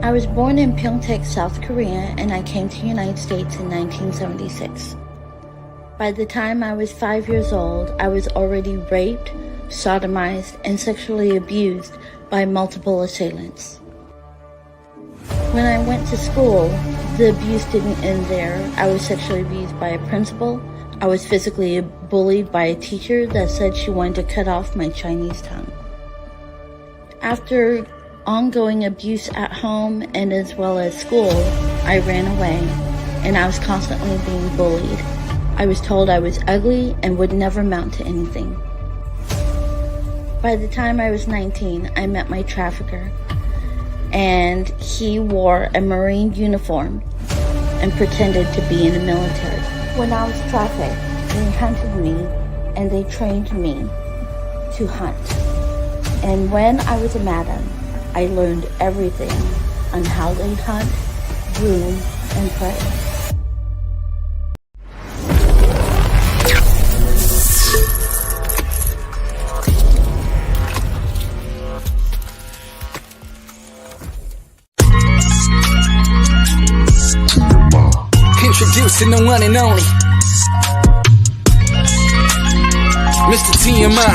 I was born in Pyeongtaek, South Korea, and I came to the United States in 1976. By the time I was 5 years old, I was already raped, sodomized, and sexually abused by multiple assailants. When I went to school, the abuse didn't end there. I was sexually abused by a principal. I was physically bullied by a teacher that said she wanted to cut off my Chinese tongue. After ongoing abuse at home and as well as school, I ran away, and I was constantly being bullied. I was told I was ugly and would never amount to anything. By the time I was 19, I met my trafficker, and he wore a Marine uniform and pretended to be in the military. When I was trafficked, they hunted me and they trained me to hunt. And when I was a madam, I learned everything on how they hunt, groom, and prey. Introducing the one and only Mr. TMI.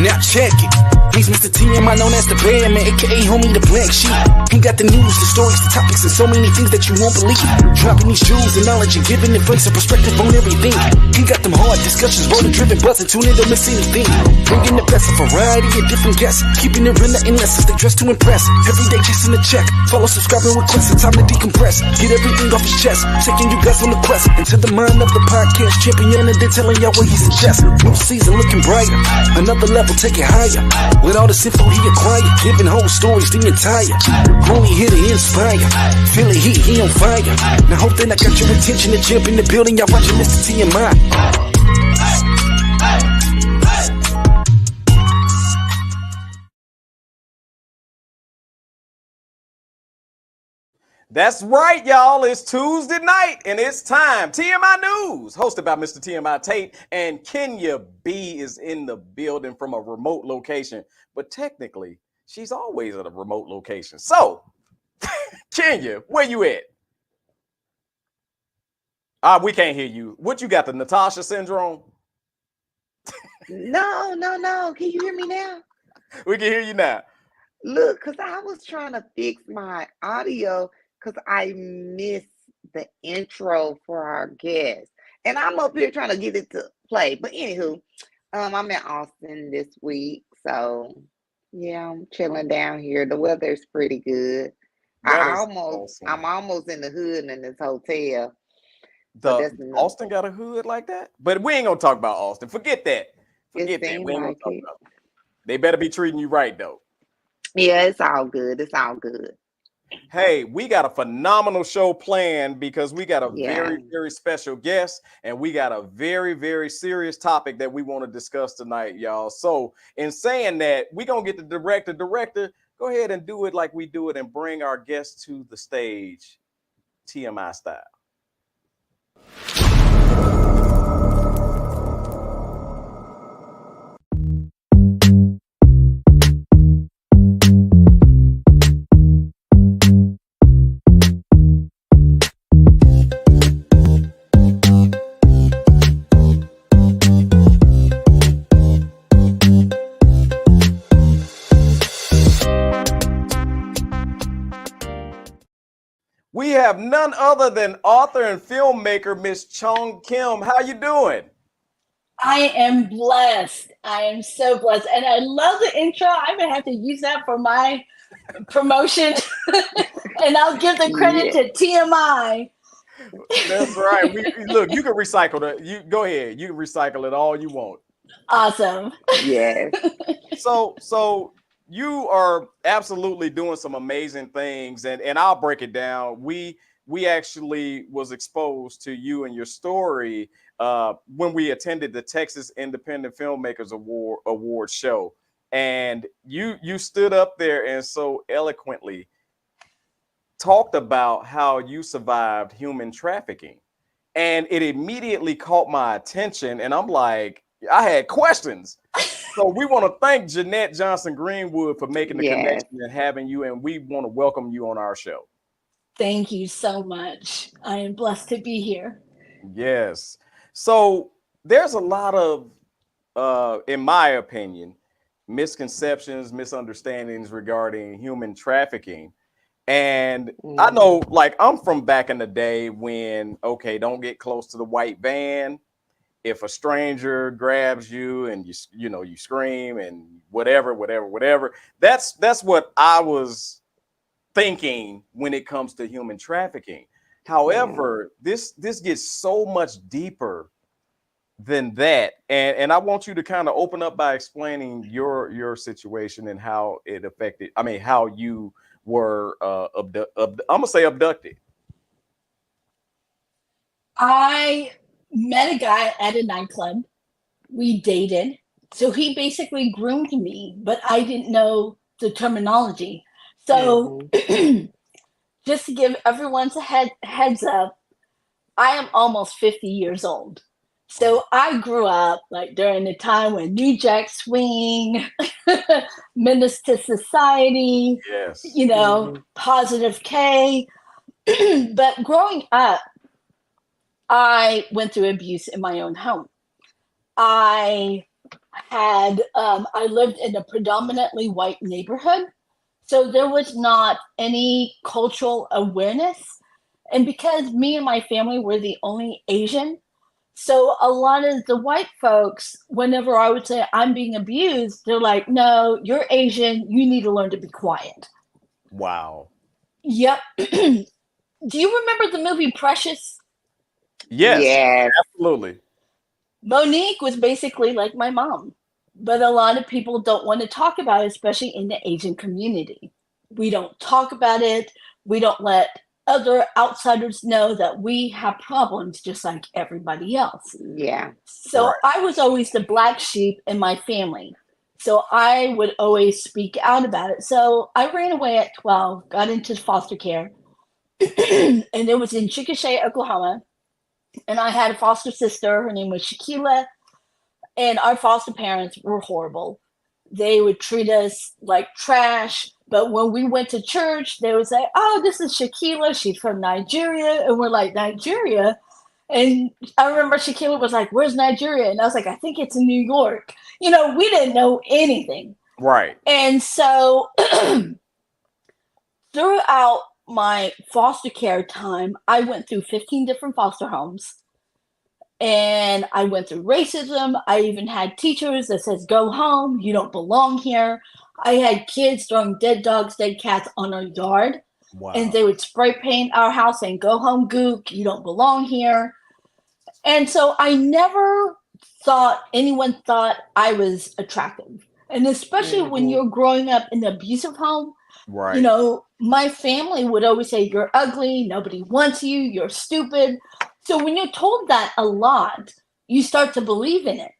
Now check it. He's Mr. TMI, known as the Bear Man, aka homie the Black Sheep. He got the news, the stories, the topics, and so many things that you won't believe. Dropping these jewels and knowledge and giving advice and perspective on everything. He got them hard discussions, roller driven, buzzing, tune in, don't miss anything. Bringing the best of variety of different guests, keeping it real and less as they dress to impress. Every day chasing a check, follow, subscribe, and request. It's time to decompress, get everything off his chest, taking you guys on the quest into the mind of the podcast champion, and then telling y'all what he suggests. New season looking brighter, another level, take it higher. With all the info he acquired, giving whole stories the entire. Only here to inspire. Feel it heat, he on fire. Now hope that I got your attention to jump in the building. Y'all watching Mr. TMI. That's right, y'all. It's Tuesday night and it's time. TMI News, hosted by Mr. TMI Tate, and Kenya B is in the building from a remote location. But technically, she's always at a remote location. So, Kenya, where you at? We can't hear you. What you got, the Natasha syndrome? No. Can you hear me now? We can hear you now. Look, because I was trying to fix my audio because I missed the intro for our guest. And I'm up here trying to get it to play. But anywho, I'm in Austin this week. So, yeah, I'm chilling down here. The weather's pretty good. I'm almost in the hood in this hotel. Austin got a hood like that? But we ain't going to talk about Austin. Forget that. Forget that. We ain't gonna talk about it. They better be treating you right, though. Yeah, it's all good. It's all good. Hey, we got a phenomenal show planned because we got a very, very special guest, and we got a very, very serious topic that we want to discuss tonight, y'all. So in saying that, we're going to get the director. Go ahead and do it like we do it and bring our guest to the stage, TMI style. We have none other than author and filmmaker, Miss Chong Kim. How you doing? I am blessed. I am so blessed. And I love the intro. I'm going to have to use that for my promotion. And I'll give the credit to TMI. That's right. Look, you can recycle that. You go ahead. You can recycle it all you want. Awesome. Yeah. So you are absolutely doing some amazing things, and I'll break it down. We actually was exposed to you and your story when we attended the Texas Independent Filmmakers Award show, and you stood up there and so eloquently talked about how you survived human trafficking, and it immediately caught my attention, and I'm like, I had questions. So we want to thank Jeanette Johnson Greenwood for making the Yes. connection and having you, and we want to welcome you on our show. Thank you so much. I am blessed to be here. Yes. So there's a lot of, in my opinion, misconceptions, misunderstandings regarding human trafficking. And I know, like, I'm from back in the day when, okay, don't get close to the white van. If a stranger grabs you and you scream and whatever. That's what I was thinking when it comes to human trafficking. However, this gets so much deeper than that. And I want you to kind of open up by explaining your situation and how it affected, how you were I'm gonna say abducted. I met a guy at a nightclub. We dated. So he basically groomed me, but I didn't know the terminology. So just to give everyone a heads up, I am almost 50 years old. So I grew up like during the time when New Jack Swing, Menace to Society, Yes. Positive K. But growing up, I went through abuse in my own home. I lived in a predominantly white neighborhood, so there was not any cultural awareness. And because me and my family were the only Asian, so a lot of the white folks, whenever I would say I'm being abused, they're like, no, you're Asian, you need to learn to be quiet. Wow. Yep. Do you remember the movie Precious? Yes. Absolutely. Monique was basically like my mom, but a lot of people don't want to talk about it, especially in the Asian community. We don't talk about it. We don't let other outsiders know that we have problems just like everybody else. Yeah. So I was always the black sheep in my family. So I would always speak out about it. So I ran away at 12, got into foster care, and it was in Chickasha, Oklahoma. And I had a foster sister. Her name was Shaquila. And our foster parents were horrible. They would treat us like trash. But when we went to church, they would say, oh, this is Shaquila. She's from Nigeria. And we're like, Nigeria? And I remember Shaquila was like, where's Nigeria? And I was like, I think it's in New York. We didn't know anything. Right. And so throughout my foster care time, I went through 15 different foster homes. And I went through racism. I even had teachers that says, go home, you don't belong here. I had kids throwing dead dogs, dead cats on our yard. Wow. And they would spray paint our house and go home, gook, you don't belong here. And so I never thought anyone thought I was attractive. And especially when you're growing up in an abusive home, right. My family would always say, you're ugly, nobody wants you, you're stupid. So when you're told that a lot, you start to believe in it.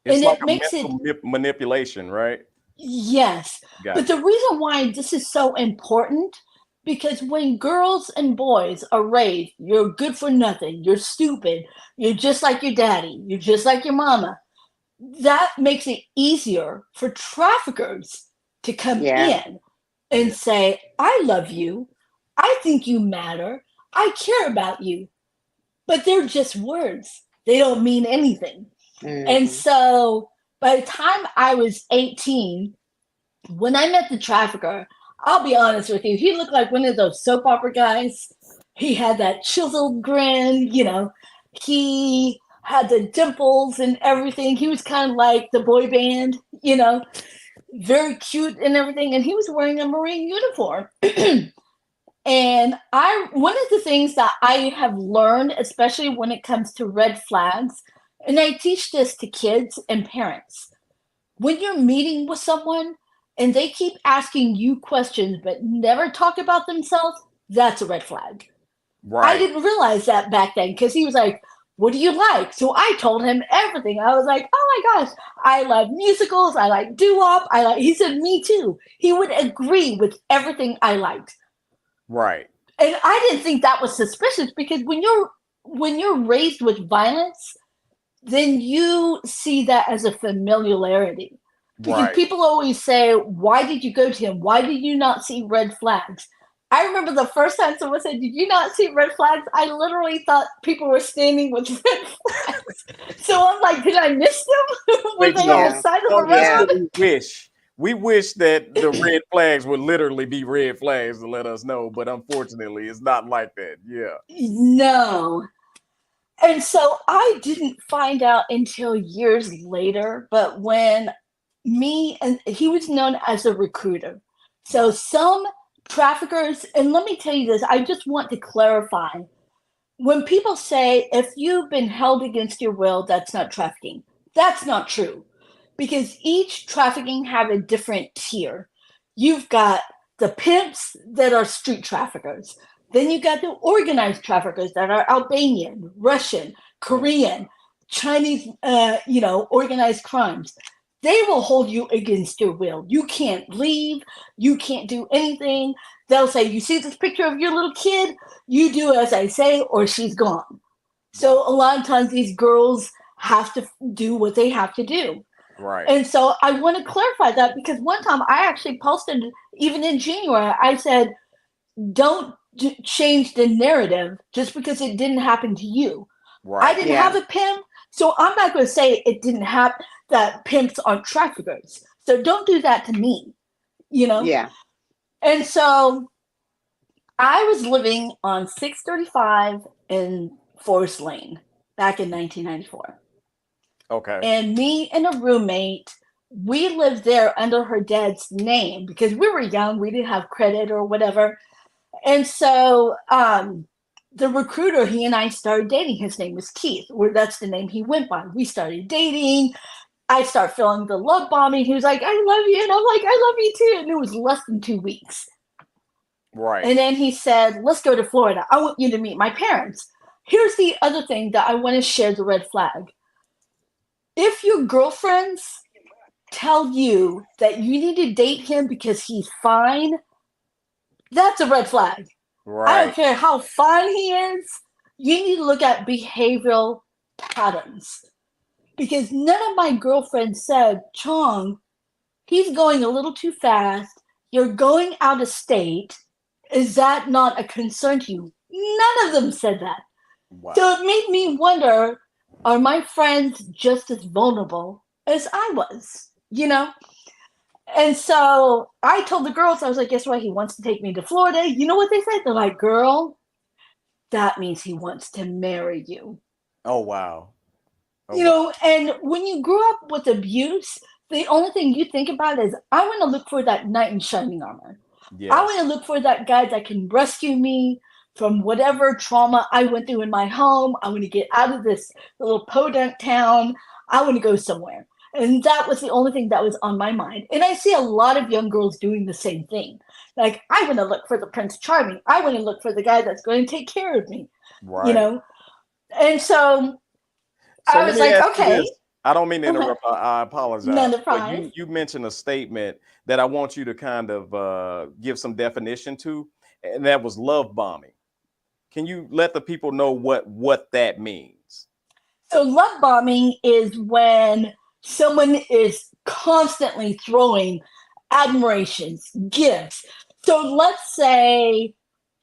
It's and like it makes it manipulation, right? Yes. But the reason why this is so important, because when girls and boys are raised, you're good for nothing, you're stupid, you're just like your daddy, you're just like your mama, that makes it easier for traffickers to come in and say, I love you, I think you matter, I care about you. But they're just words. They don't mean anything. And so by the time I was 18, when I met the trafficker, I'll be honest with you, he looked like one of those soap opera guys. He had that chiseled grin, he had the dimples and everything. He was kind of like the boy band, very cute and everything. And he was wearing a Marine uniform. And one of the things that I have learned, especially when it comes to red flags, and I teach this to kids and parents, when you're meeting with someone and they keep asking you questions but never talk about themselves, that's a red flag. Right. I didn't realize that back then because he was like, what do you like? So I told him everything. I was like, oh my gosh, I love musicals. I like doo-wop. He said, me too. He would agree with everything I liked. Right. And I didn't think that was suspicious because when you're raised with violence, then you see that as a familiarity. Because Right. people always say, why did you go to him? Why did you not see red flags? I remember the first time someone said, did you not see red flags? I literally thought people were standing with red flags. So I'm like, did I miss them? Were Wait, they on no, the side of no, the that's Yeah. road? what we wish. We wish that the red flags would literally be red flags to let us know, but unfortunately, it's not like that. Yeah. No. And so I didn't find out until years later, but when and he was known as a recruiter. So some traffickers, and let me tell you this, I just want to clarify. When people say if you've been held against your will, that's not trafficking. That's not true. Because each trafficking have a different tier. You've got the pimps that are street traffickers. Then you got the organized traffickers that are Albanian, Russian, Korean, Chinese, organized crimes. They will hold you against your will. You can't leave. You can't do anything. They'll say, you see this picture of your little kid? You do as I say, or she's gone. So a lot of times these girls have to do what they have to do. Right. And so I want to clarify that because one time I actually posted, even in January, I said, don't change the narrative just because it didn't happen to you. Right. I didn't Yeah. have a pimp, so I'm not going to say it didn't happen, that pimps aren't traffickers. So don't do that to me, Yeah. And so I was living on 635 in Forest Lane back in 1994. Okay. And me and a roommate, we lived there under her dad's name because we were young. We didn't have credit or whatever. And so the recruiter, he and I started dating. His name was Keith, or that's the name he went by. We started dating. I start feeling the love bombing. He was like, I love you. And I'm like, I love you too. And it was less than 2 weeks. Right. And then he said, let's go to Florida. I want you to meet my parents. Here's the other thing that I want to share, the red flag. If your girlfriends tell you that you need to date him because he's fine, that's a red flag. Right. I don't care how fine he is. You need to look at behavioral patterns. Because none of my girlfriends said, Chong, he's going a little too fast. You're going out of state. Is that not a concern to you? None of them said that. Wow. So it made me wonder, are my friends just as vulnerable as I was? And so I told the girls, I was like, guess what? He wants to take me to Florida. You know what they said? They're like, girl, that means he wants to marry you. Oh, wow. And when you grew up with abuse, the only thing you think about is, I want to look for that knight in shining armor. Yes. I want to look for that guy that can rescue me from whatever trauma I went through in my home. I want to get out of this little podunk town. I want to go somewhere. And that was the only thing that was on my mind. And I see a lot of young girls doing the same thing. Like, I want to look for the Prince Charming. I want to look for the guy that's going to take care of me. Right. And so I was like, okay. I don't mean to interrupt. I apologize. None of But you mentioned a statement that I want you to kind of give some definition to, and that was love bombing. Can you let the people know what that means? So love bombing is when someone is constantly throwing admirations, gifts. So let's say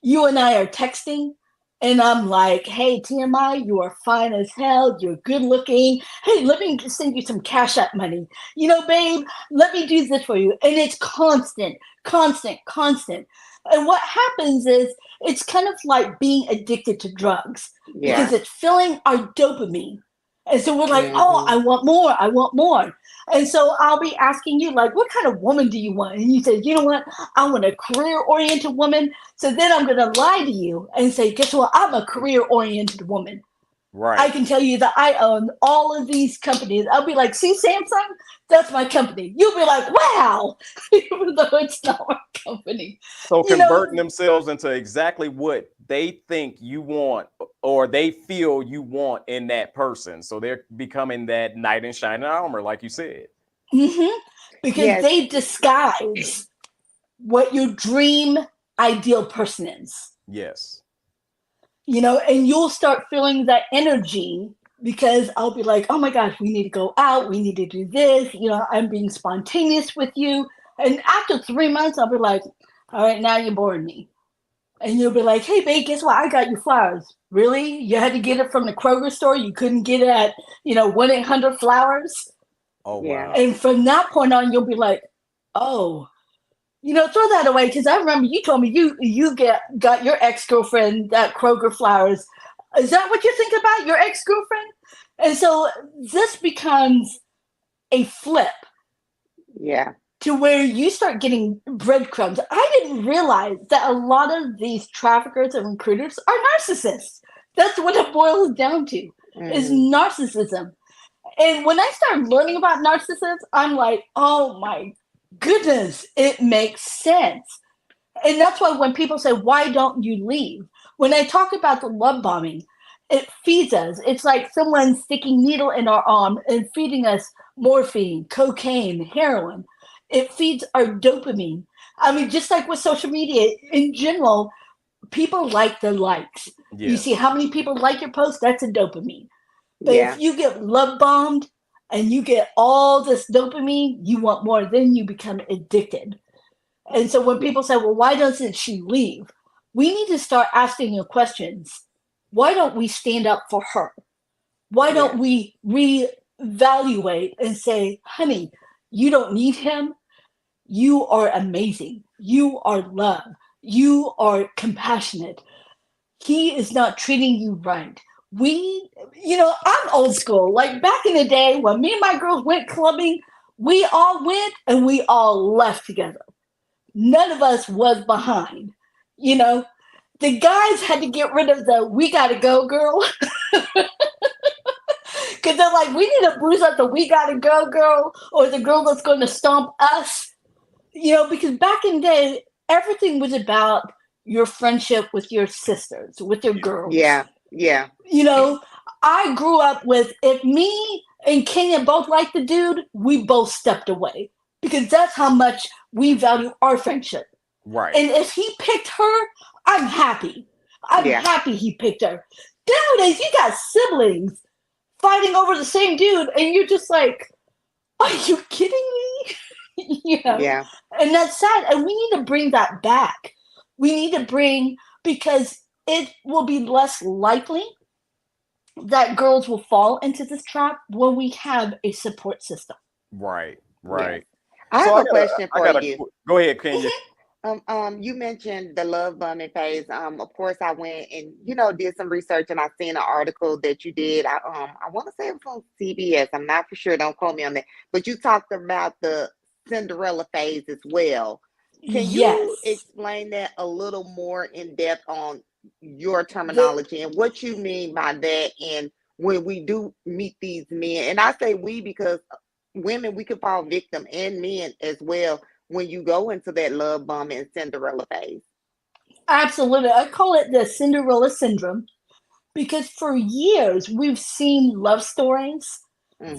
you and I are texting, and I'm like, hey, TMI, you are fine as hell. You're good looking. Hey, let me send you some Cash App money. Babe, let me do this for you. And it's constant, constant, constant. And what happens is it's kind of like being addicted to drugs because it's filling our dopamine. And so we're like, oh, I want more. I want more. And so I'll be asking you, like, what kind of woman do you want? And you say, you know what? I want a career-oriented woman. So then I'm going to lie to you and say, guess what? I'm a career-oriented woman. Right. I can tell you that I own all of these companies. I'll be like, see, Samsung? That's my company. You'll be like, wow, even though it's not my company. So converting themselves into exactly what they think you want or they feel you want in that person. So they're becoming that knight in shining armor, like you said. Mm-hmm. Because they disguise what your dream ideal person is. Yes. And you'll start feeling that energy because I'll be like, oh my gosh, we need to go out. We need to do this. You know, I'm being spontaneous with you. And after 3 months, I'll be like, all right, now you're boring me. And you'll be like, hey, babe, guess what? I got you flowers. Really? You had to get it from the Kroger store? You couldn't get it at, 1-800-Flowers? Oh, Yeah. wow. And from that point on, you'll be like, oh, throw that away. Because I remember you told me you got your ex-girlfriend that Kroger flowers. Is that what you think about your ex-girlfriend? And so this becomes a flip. Yeah. To where you start getting breadcrumbs. I didn't realize that a lot of these traffickers and recruiters are narcissists. That's what it boils down to, is narcissism. And when I started learning about narcissists, I'm like, oh my goodness, it makes sense. And that's why when people say, why don't you leave? When I talk about the love bombing, it feeds us. It's like someone sticking needle in our arm and feeding us morphine, cocaine, heroin. It feeds our dopamine. I mean, just like with social media in general, people like the likes. Yes. You see how many people like your post, that's a dopamine. But Yeah. if you get love bombed and you get all this dopamine, you want more, then you become addicted. And so when people say, well, why doesn't she leave? We need to start asking the questions. Why don't we stand up for her? Why don't we reevaluate and say, honey, you don't need him. You are amazing. You are love. You are compassionate. He is not treating you right. I'm old school. Like back in the day when me and my girls went clubbing, we all went and we all left together. None of us was behind. The guys had to get rid of the we gotta go girl. Because they're like, we need to bruise up the we gotta go girl or the girl that's going to stomp us. Because back in the day, everything was about your friendship with your sisters, with your girls. Yeah. Yeah. I grew up with, if me and Kenya both liked the dude, we both stepped away. Because that's how much we value our friendship. Right. And if he picked her, I'm happy. I'm happy he picked her. Nowadays, you got siblings fighting over the same dude, and you're just like, are you kidding me? Yeah. And that's sad. And we need to bring that back. We need to because it will be less likely that girls will fall into this trap when we have a support system. Right. I have a question for you. Go ahead, Kenya. You mentioned the love bombing phase. Of course, I went and did some research, and I seen an article that you did. I want to say it was on CBS. I'm not for sure. Don't quote me on that. But you talked about the Cinderella phase as well. Can you explain that a little more in depth on your terminology and what you mean by that? And when we do meet these men, and I say we because women, we could fall victim, and men as well, when you go into that love bombing and Cinderella phase. Absolutely. I call it the Cinderella syndrome because for years we've seen love stories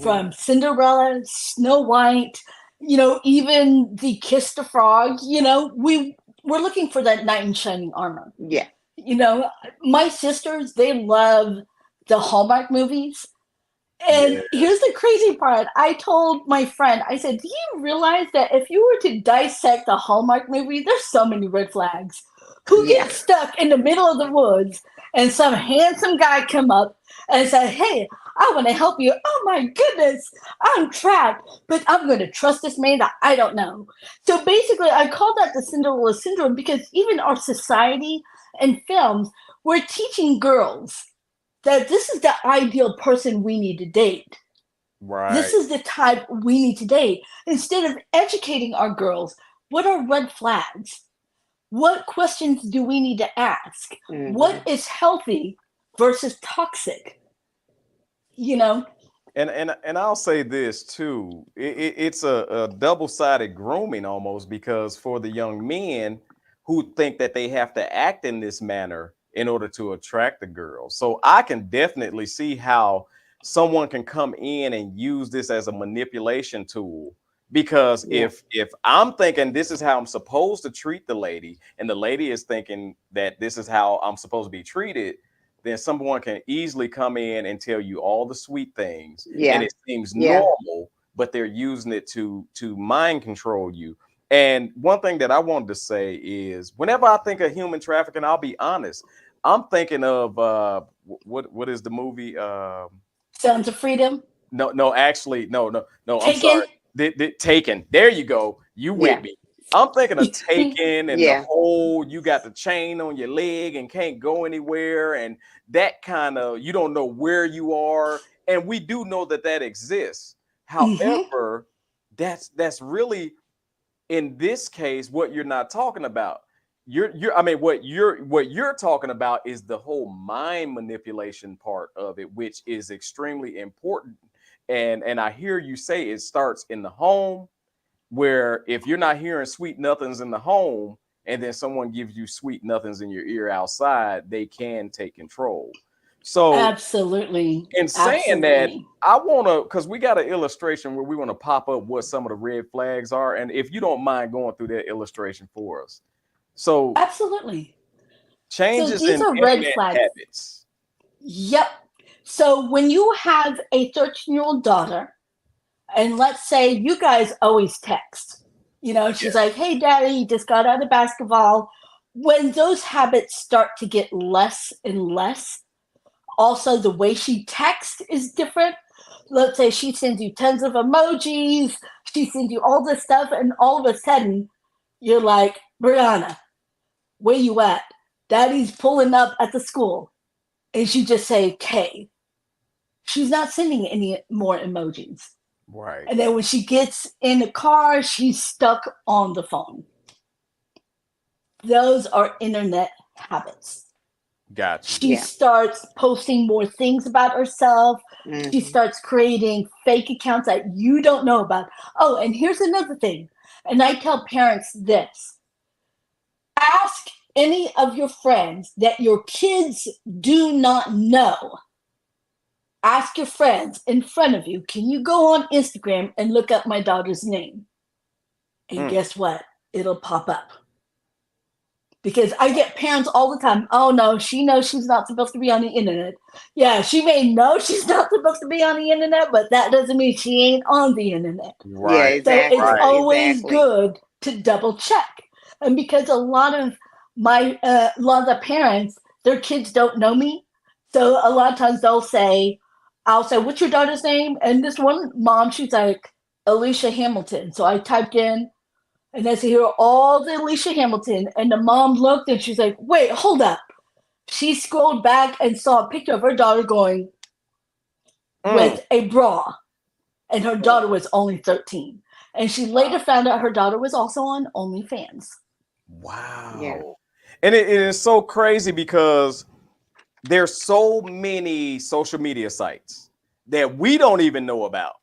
from Cinderella, Snow White, even the Kiss the Frog. We're looking for that knight in shining armor. Yeah. My sisters, they love the Hallmark movies. And here's the crazy part. I told my friend, I said, do you realize that if you were to dissect the Hallmark movie, there's so many red flags. Who gets stuck in the middle of the woods and some handsome guy come up and say, hey, I want to help you. Oh my goodness, I'm trapped, but I'm going to trust this man that I don't know. So basically, I call that the Cinderella syndrome because even our society and films, we're teaching girls that this is the ideal person we need to date. Right. This is the type we need to date. Instead of educating our girls, what are red flags? What questions do we need to ask? What is healthy versus toxic? And I'll say this too. It's a double-sided grooming almost, because for the young men who think that they have to act in this manner in order to attract the girl. So I can definitely see how someone can come in and use this as a manipulation tool, because if I'm thinking this is how I'm supposed to treat the lady and the lady is thinking that this is how I'm supposed to be treated, then someone can easily come in and tell you all the sweet things, Yeah. and it seems Yeah. normal, but they're using it to mind control you. And one thing that I wanted to say is, whenever I think of human trafficking, I'll be honest, I'm thinking of what is the movie? Sounds of Freedom. No, actually, no. I'm Taken? sorry. Taken. There you go. You with Yeah. me. I'm thinking of Taken, and the Yeah. whole, you got the chain on your leg and can't go anywhere, and that kind of, you don't know where you are. And we do know that that exists. However, that's really, in this case, what you're not talking about. What you're talking about is the whole mind manipulation part of it, which is extremely important. And I hear you say it starts in the home, where if you're not hearing sweet nothings in the home, and then someone gives you sweet nothings in your ear outside, they can take control. So Absolutely. in saying that, Absolutely. I want to, because we got an illustration where we want to pop up what some of the red flags are. And if you don't mind going through that illustration for us. So Absolutely. changes these in are red internet flags. habits. Yep. So when you have a 13-year-old daughter, and let's say you guys always text, she's like, hey, daddy, just got out of basketball. When those habits start to get less and less, also the way she texts is different. Let's say she sends you tons of emojis, she sends you all this stuff, and all of a sudden you're like, Brianna, where you at? Daddy's pulling up at the school. And she just say, okay. She's not sending any more emojis. Right. And then when she gets in the car, she's stuck on the phone. Those are internet habits. Gotcha. She starts posting more things about herself. Mhm. She starts creating fake accounts that you don't know about. Oh, and here's another thing. And I tell parents this. Ask any of your friends that your kids do not know. Ask your friends in front of you, can you go on Instagram and look up my daughter's name? And guess what? It'll pop up. Because I get parents all the time, oh no, she knows she's not supposed to be on the internet. Yeah, she may know she's not supposed to be on the internet, but that doesn't mean she ain't on the internet. Right. Yeah, exactly. So it's always exactly. good to double check. And because a lot of the parents, their kids don't know me. So a lot of times I'll say, what's your daughter's name? And this one mom, she's like, Alicia Hamilton. So I typed in, and I see here all the Alicia Hamilton. And the mom looked and she's like, wait, hold up. She scrolled back and saw a picture of her daughter going with a bra. And her daughter was only 13. And she later found out her daughter was also on OnlyFans. Wow. Yeah. And it is so crazy because there's so many social media sites that we don't even know about.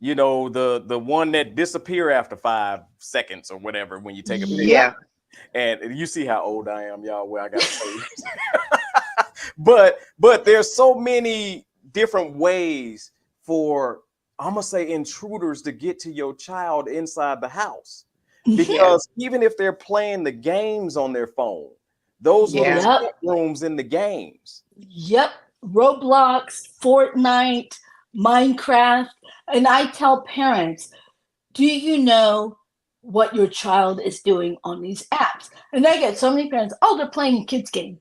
The one that disappear after 5 seconds or whatever when you take a picture. Yeah. And you see how old I am, y'all, where I got to say but there's so many different ways for, I'm gonna say, intruders to get to your child inside the house. Because even if they're playing the games on their phone, those little chat rooms in the games. Yep. Roblox, Fortnite, Minecraft. And I tell parents, do you know what your child is doing on these apps? And I get so many parents, oh, they're playing a kid's game.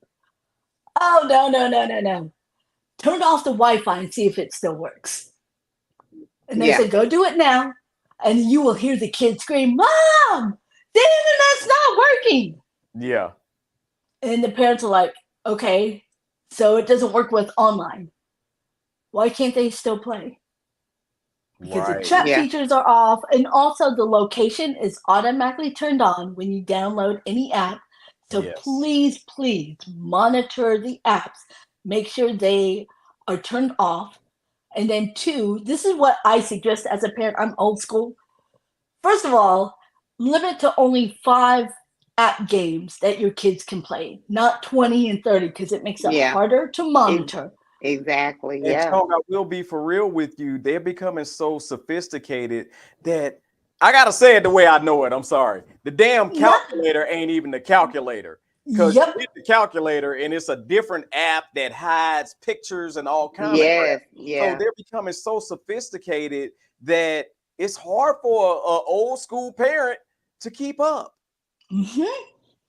Oh, no. Turn off the Wi-Fi and see if it still works. And they say, go do it now. And you will hear the kid scream, Mom, the internet's not working. Yeah. And the parents are like, okay, so it doesn't work with online. Why can't they still play? Because the chat features are off, and also the location is automatically turned on when you download any app. So please monitor the apps. Make sure they are turned off. And then 2, this is what I suggest as a parent. I'm old school. First of all, limit to only 5 app games that your kids can play, not 20 and 30, because it makes it harder to monitor. Exactly. And Chong, I will be for real with you. They're becoming so sophisticated that I gotta say it the way I know it. I'm sorry. The damn calculator ain't even the calculator. Because Yep. you get the calculator and it's a different app that hides pictures and all kinds of Yes, crap. yeah. So they're becoming so sophisticated that it's hard for an old school parent to keep up. Mhm.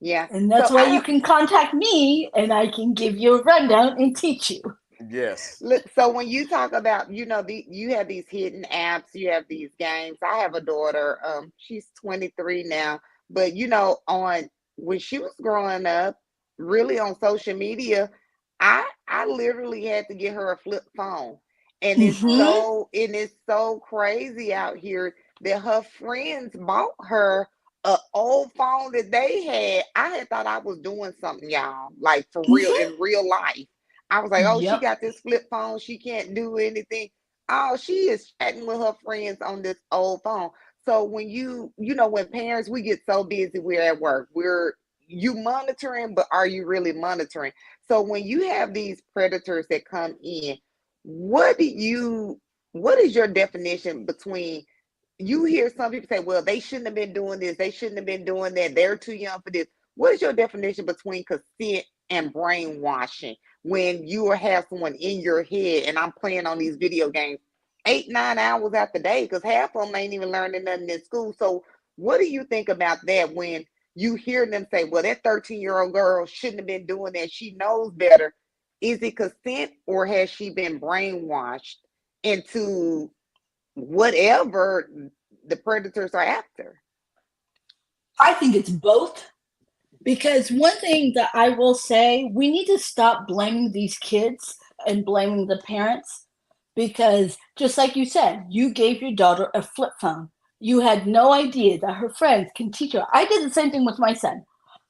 Yeah. And that's So why you can contact me and I can give you a rundown and teach you. Yes. look, so when you talk about, you have these hidden apps, you have these games. I have a daughter, she's 23 now, but on when she was growing up, really on social media, I literally had to get her a flip phone. And Mhm. it's so crazy out here that her friends bought her a old phone that they had. I had thought I was doing something, y'all, like for real, Mhm. in real life. I was like, oh, she Yep. got this flip phone. She can't do anything. Oh, she is chatting with her friends on this old phone. So when when parents, we get so busy, we're at work, you monitoring, but are you really monitoring? So when you have these predators that come in, what is your definition between, you hear some people say, well, they shouldn't have been doing this, they shouldn't have been doing that, they're too young for this. What is your definition between consent and brainwashing when you have someone in your head, and I'm playing on these video games 8-9 hours out the day, because half of them ain't even learning nothing in school? So what do you think about that when you hear them say, well, that 13-year-old girl shouldn't have been doing that, she knows better? Is it consent, or has she been brainwashed into whatever the predators are after? I think it's both. Because one thing that I will say, we need to stop blaming these kids and blaming the parents. Because just like you said, you gave your daughter a flip phone. You had no idea that her friends can teach her. I did the same thing with my son.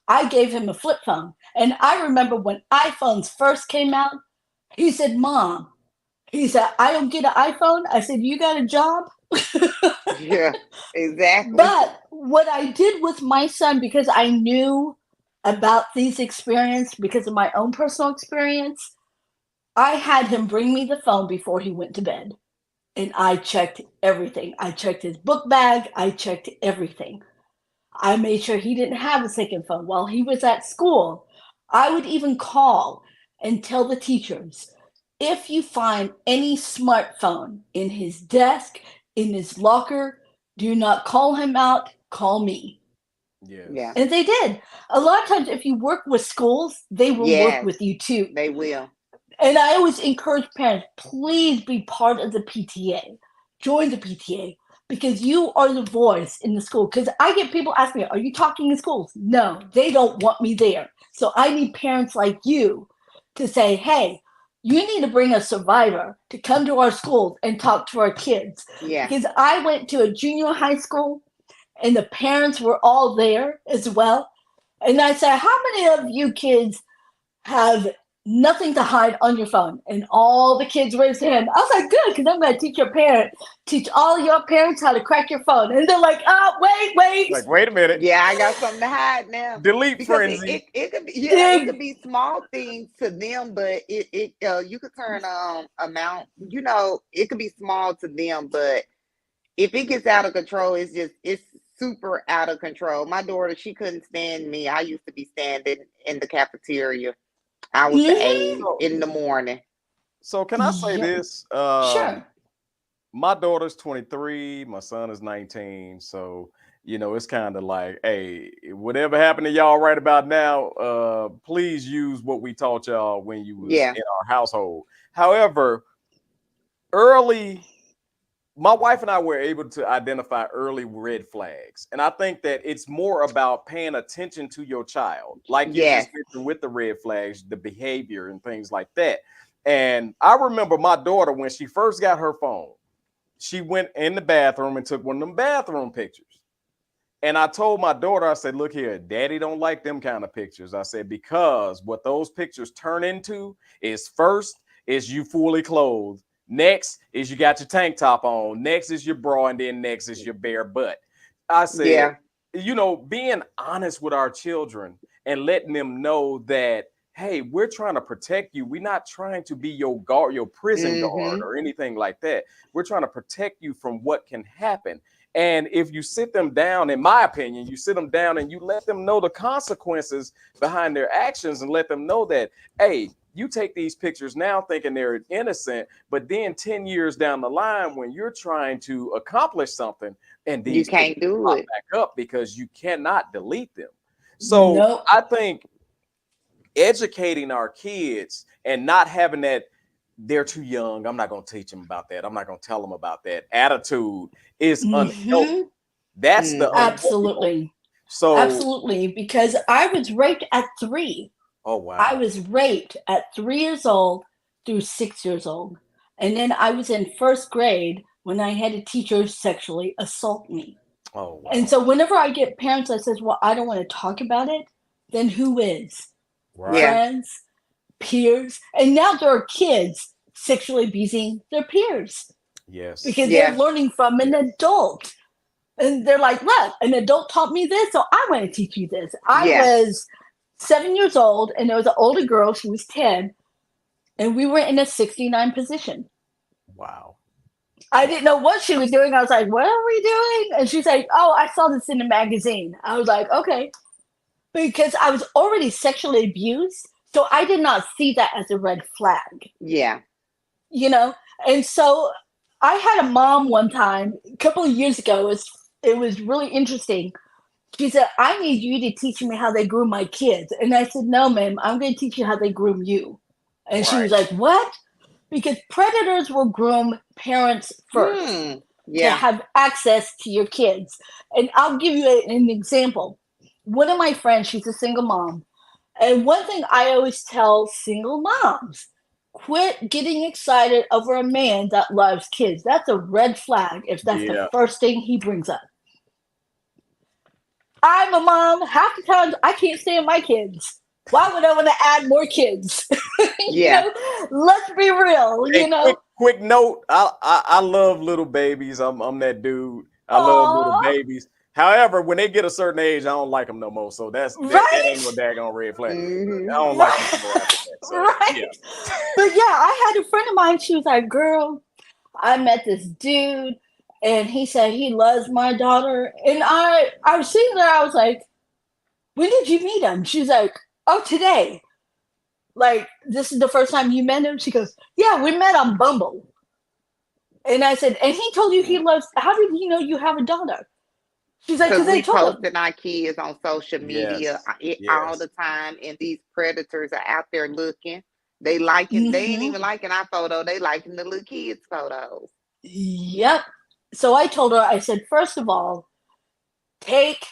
I gave him a flip phone. And I remember when iPhones first came out, he said, Mom, he said, I don't get an iPhone. I said, you got a job? Yeah, exactly. But what I did with my son, because I knew about these experience because of my own personal experience, I had him bring me the phone before he went to bed. And I checked everything. I checked his book bag. I checked everything. I made sure he didn't have a second phone while he was at school. I would even call and tell the teachers, if you find any smartphone in his desk, in his locker, do not call him out, call me. Yeah. Yes. And they did. A lot of times, if you work with schools, they will work Yes, with you too. they will. And I always encourage parents, please be part of the PTA. Join the PTA because you are the voice in the school. Because I get people ask me, are you talking in schools? No, they don't want me there. So I need parents like you to say, hey, you need to bring a survivor to come to our schools and talk to our kids. Yeah. Because I went to a junior high school and the parents were all there as well. And I said, how many of you kids have nothing to hide on your phone? And all the kids raised their hand. I was like, good, because I'm going to teach all your parents how to crack your phone. And they're like, wait. Like, wait a minute. Yeah, I got something to hide now. Delete Because frenzy. it could be, yeah, it could be small things to them, but you could turn amount, it could be small to them, but if it gets out of control, it's super out of control. My daughter, she couldn't stand me. I used to be standing in the cafeteria. I was the Mm-hmm. aide in the morning. So can I say Yep. this? Sure. My daughter's 23, my son is 19. So, it's kind of like, hey, whatever happened to y'all right about now, please use what we taught y'all when you was Yeah. in our household. However, early, my wife and I were able to identify early red flags. And I think that it's more about paying attention to your child, like you Yes. just mentioned with the red flags, the behavior and things like that. And I remember my daughter, when she first got her phone, she went in the bathroom and took one of them bathroom pictures. And I told my daughter, I said, look here, daddy don't like them kind of pictures. I said, because what those pictures turn into is, first is you fully clothed. Next is you got your tank top on. Next is your bra. And then next is your bare butt. I said, Yeah. being honest with our children and letting them know that, hey, we're trying to protect you. We're not trying to be your guard, your prison guard Mm-hmm. or anything like that. We're trying to protect you from what can happen. And if you sit them down, in my opinion, you sit them down and you let them know the consequences behind their actions and let them know that, hey, you take these pictures now thinking they're innocent, but then 10 years down the line, when you're trying to accomplish something, and these You can't do pop it. back up because you cannot delete them. So Nope. I think educating our kids and not having that they're too young, I'm not going to teach them about that, I'm not going to tell them about that attitude is unhealthy. That's the Absolutely. So Absolutely, because I was raped at 3. Oh wow. I was raped at 3 years old through 6 years old. And then I was in first grade when I had a teacher sexually assault me. Oh wow. And so whenever I get parents that says, well, I don't want to talk about it, then who is? Right. Friends, peers. And now there are kids sexually abusing their peers. Yes. Because they're learning from an adult. And they're like, look, an adult taught me this, so I want to teach you this. I was 7 years old, and there was an older girl, she was 10, and we were in a 69 position. Wow. I didn't know what she was doing. I was like, what are we doing? And she's like, oh, I saw this in a magazine. I was like, okay. Because I was already sexually abused, so I did not see that as a red flag. Yeah. You know? And so I had a mom one time, a couple of years ago, it was really interesting. She said, I need you to teach me how they groom my kids. And I said, no, ma'am, I'm going to teach you how they groom you. And she was like, what? Because predators will groom parents first to have access to your kids. And I'll give you an example. One of my friends, she's a single mom. And one thing I always tell single moms, quit getting excited over a man that loves kids. That's a red flag if that's the first thing he brings up. I'm a mom. Half the times I can't stand my kids. Why would I want to add more kids? You know? Let's be real. Hey, you know. Quick note. I love little babies. I'm that dude. I love little babies. However, when they get a certain age, I don't like them no more. So that ain't no daggone red flag. I don't like them no more after that. So, But yeah, I had a friend of mine. She was like, "Girl, I met this dude, and he said he loves my daughter." And I was sitting there. I was like, "When did you meet him?" She's like, "Oh, today." Like, this is the first time you met him? She goes, "Yeah, we met on Bumble." And I said, "And he told you he loves, how did he know you have a daughter?" She's like, "Because they told him." Posting our kids on social media all the time, and these predators are out there looking. They liking, they ain't even liking our photo, they liking the little kids' photos. Yep. So I told her, I said, first of all, take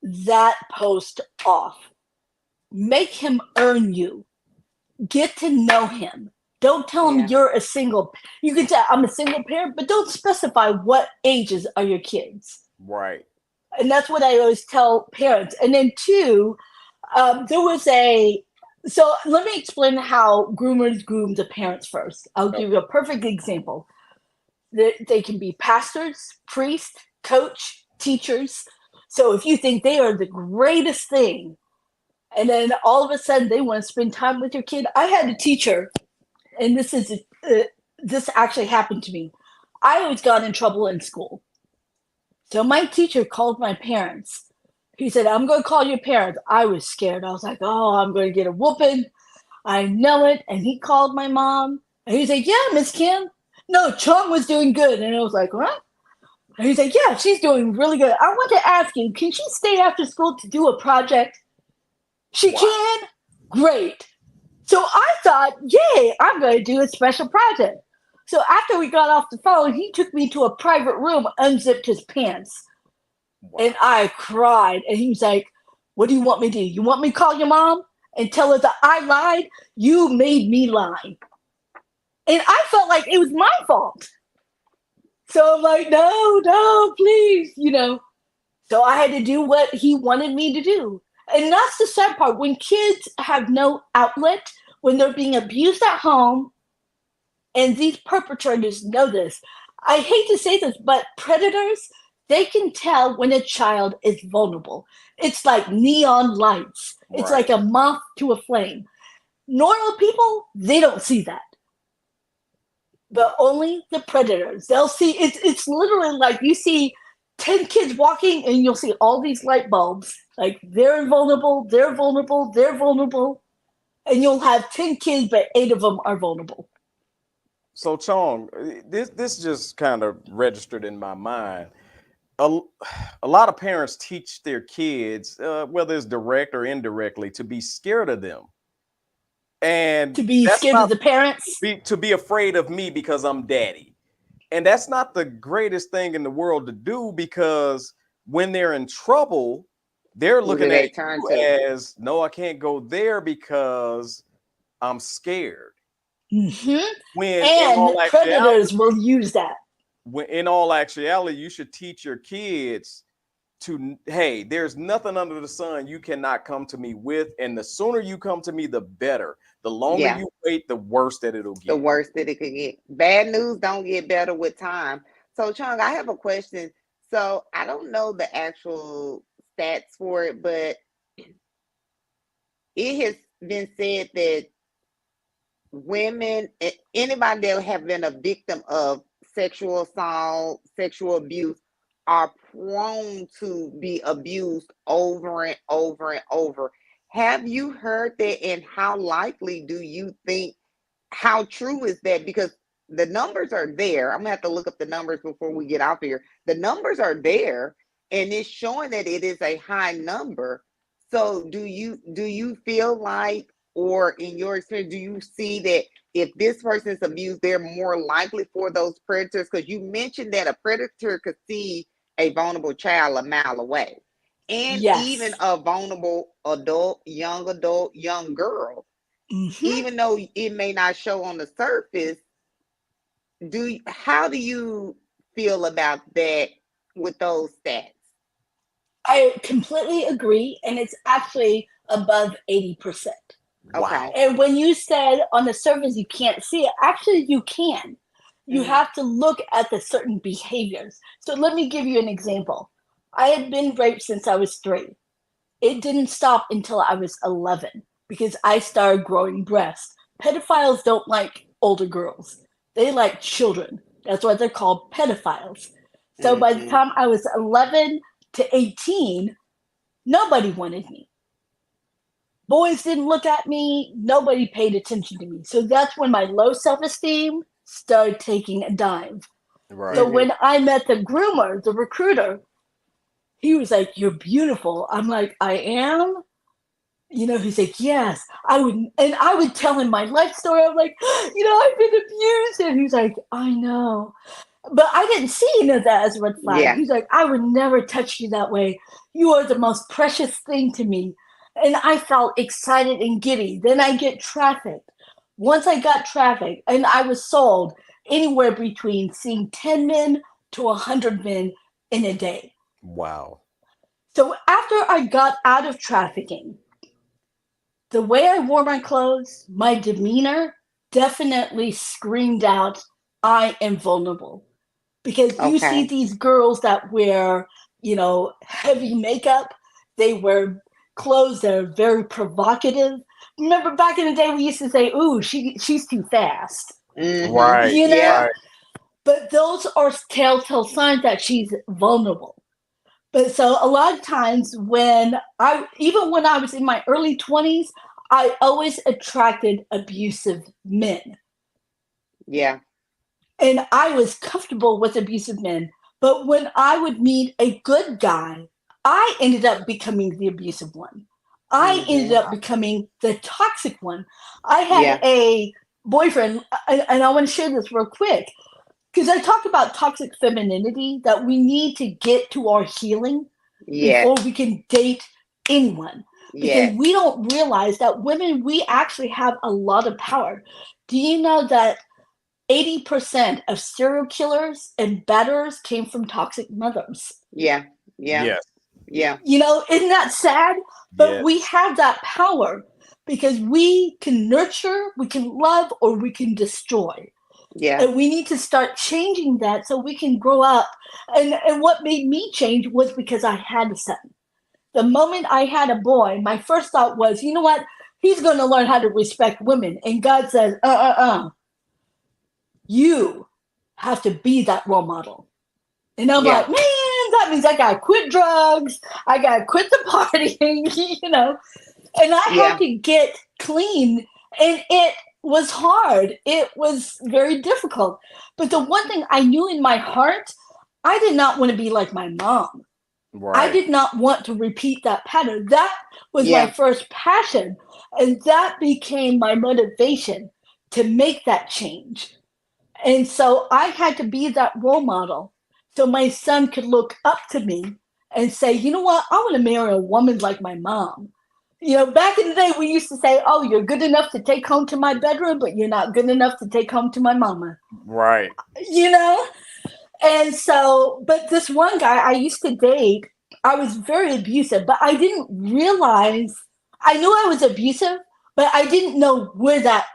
that post off. Make him earn you. Get to know him. Don't tell him you're a single. You can say, I'm a single parent, but don't specify what ages are your kids. Right. And that's what I always tell parents. And then 2, there was so let me explain how groomers groom the parents first. I'll give you a perfect example. They can be pastors, priests, coach, teachers. So if you think they are the greatest thing, and then all of a sudden they want to spend time with your kid. I had a teacher, and this actually happened to me. I always got in trouble in school. So my teacher called my parents. He said, I'm going to call your parents. I was scared. I was like, oh, I'm going to get a whooping. I know it. And he called my mom. And he said, yeah, Miss Kim. No, Chong was doing good. And I was like, what? And he said, yeah, she's doing really good. I want to ask you, can she stay after school to do a project? She can? Great. So I thought, yay, I'm going to do a special project. So after we got off the phone, he took me to a private room, unzipped his pants. And I cried. And he was like, what do you want me to do? You want me to call your mom and tell her that I lied? You made me lie. And I felt like it was my fault. So I'm like, no, please, So I had to do what he wanted me to do. And that's the sad part. When kids have no outlet, when they're being abused at home, and these perpetrators know this. I hate to say this, but predators, they can tell when a child is vulnerable. It's like neon lights. It's like a moth to a flame. Normal people, they don't see that. But only the predators. They'll see, it's literally like you see 10 kids walking and you'll see all these light bulbs. Like they're vulnerable, they're vulnerable, they're vulnerable. And you'll have 10 kids, but 8 of them are vulnerable. So Chong, this just kind of registered in my mind. A lot of parents teach their kids, whether it's direct or indirectly, to be scared of them. And to be scared of the parents? To be afraid of me because I'm daddy. And that's not the greatest thing in the world to do, because when they're in trouble, they're looking at you as, no, I can't go there because I'm scared. When and predators will use that. When in all actuality, you should teach your kids to, hey, there's nothing under the sun you cannot come to me with. And the sooner you come to me, the better. The longer you wait, the worse that it'll get. The worse that it could get. Bad news don't get better with time. So, Chong, I have a question. So, I don't know the actual stats for it, but it has been said that women, anybody that have been a victim of sexual assault, sexual abuse, are prone to be abused over and over and over. Have you heard that, and how likely do you think, how true is that? Because the numbers are there. I'm gonna have to look up the numbers before we get out here. The numbers are there, and it's showing that it is a high number. So do you feel like, or in your experience, do you see that if this person is abused, they're more likely for those predators? Because you mentioned that a predator could see a vulnerable child a mile away. And even a vulnerable adult, young girl, even though it may not show on the surface, how do you feel about that with those stats? I completely agree, and it's actually above 80%. Okay. And when you said on the surface you can't see it, actually you can. You have to look at the certain behaviors. So let me give you an example. I had been raped since I was 3. It didn't stop until I was 11 because I started growing breasts. Pedophiles don't like older girls. They like children. That's why they're called pedophiles. So by the time I was 11 to 18, nobody wanted me. Boys didn't look at me. Nobody paid attention to me. So that's when my low self-esteem started taking a dive. Right. So when I met the groomer, the recruiter, he was like, "You're beautiful." I'm like, "I am?" You know, he's like, "Yes." I would tell him my life story. I'm like, "I've been abused." And he's like, "I know." But I didn't see any of that as a red flag. Yeah. He's like, "I would never touch you that way. You are the most precious thing to me." And I felt excited and giddy. Then I get trafficked. Once I got trafficked, and I was sold anywhere between seeing 10 men to 100 men in a day. Wow. So after I got out of trafficking, the way I wore my clothes, my demeanor definitely screamed out, I am vulnerable. Because you see these girls that wear, heavy makeup, they wear clothes that are very provocative. Remember back in the day, we used to say, "Ooh, she's too fast." Right. Right. But those are telltale signs that she's vulnerable. But so a lot of times even when I was in my early 20s, I always attracted abusive men. Yeah. And I was comfortable with abusive men. But when I would meet a good guy, I ended up becoming the abusive one. I ended up becoming the toxic one. I had a boyfriend, and I want to share this real quick, because I talk about toxic femininity, that we need to get to our healing before we can date anyone. Because we don't realize that women, we actually have a lot of power. Do you know that 80% of serial killers and batterers came from toxic mothers? Yeah. Isn't that sad? But we have that power because we can nurture, we can love, or we can destroy. Yeah. And we need to start changing that so we can grow up. And what made me change was because I had a son. The moment I had a boy, my first thought was, you know what? He's going to learn how to respect women. And God says, you have to be that role model. And I'm like, man, that means I got to quit drugs. I got to quit the partying, and I had to get clean. And it was hard. It was very difficult. But the one thing I knew in my heart, I did not want to be like my mom. Right. I did not want to repeat that pattern. That was my first passion. And that became my motivation to make that change. And so I had to be that role model so my son could look up to me and say, you know what? I want to marry a woman like my mom. Back in the day, we used to say, oh, you're good enough to take home to my bedroom, but you're not good enough to take home to my mama. Right. And so, but this one guy I used to date, I was very abusive, but I didn't realize, I knew I was abusive, but I didn't know where that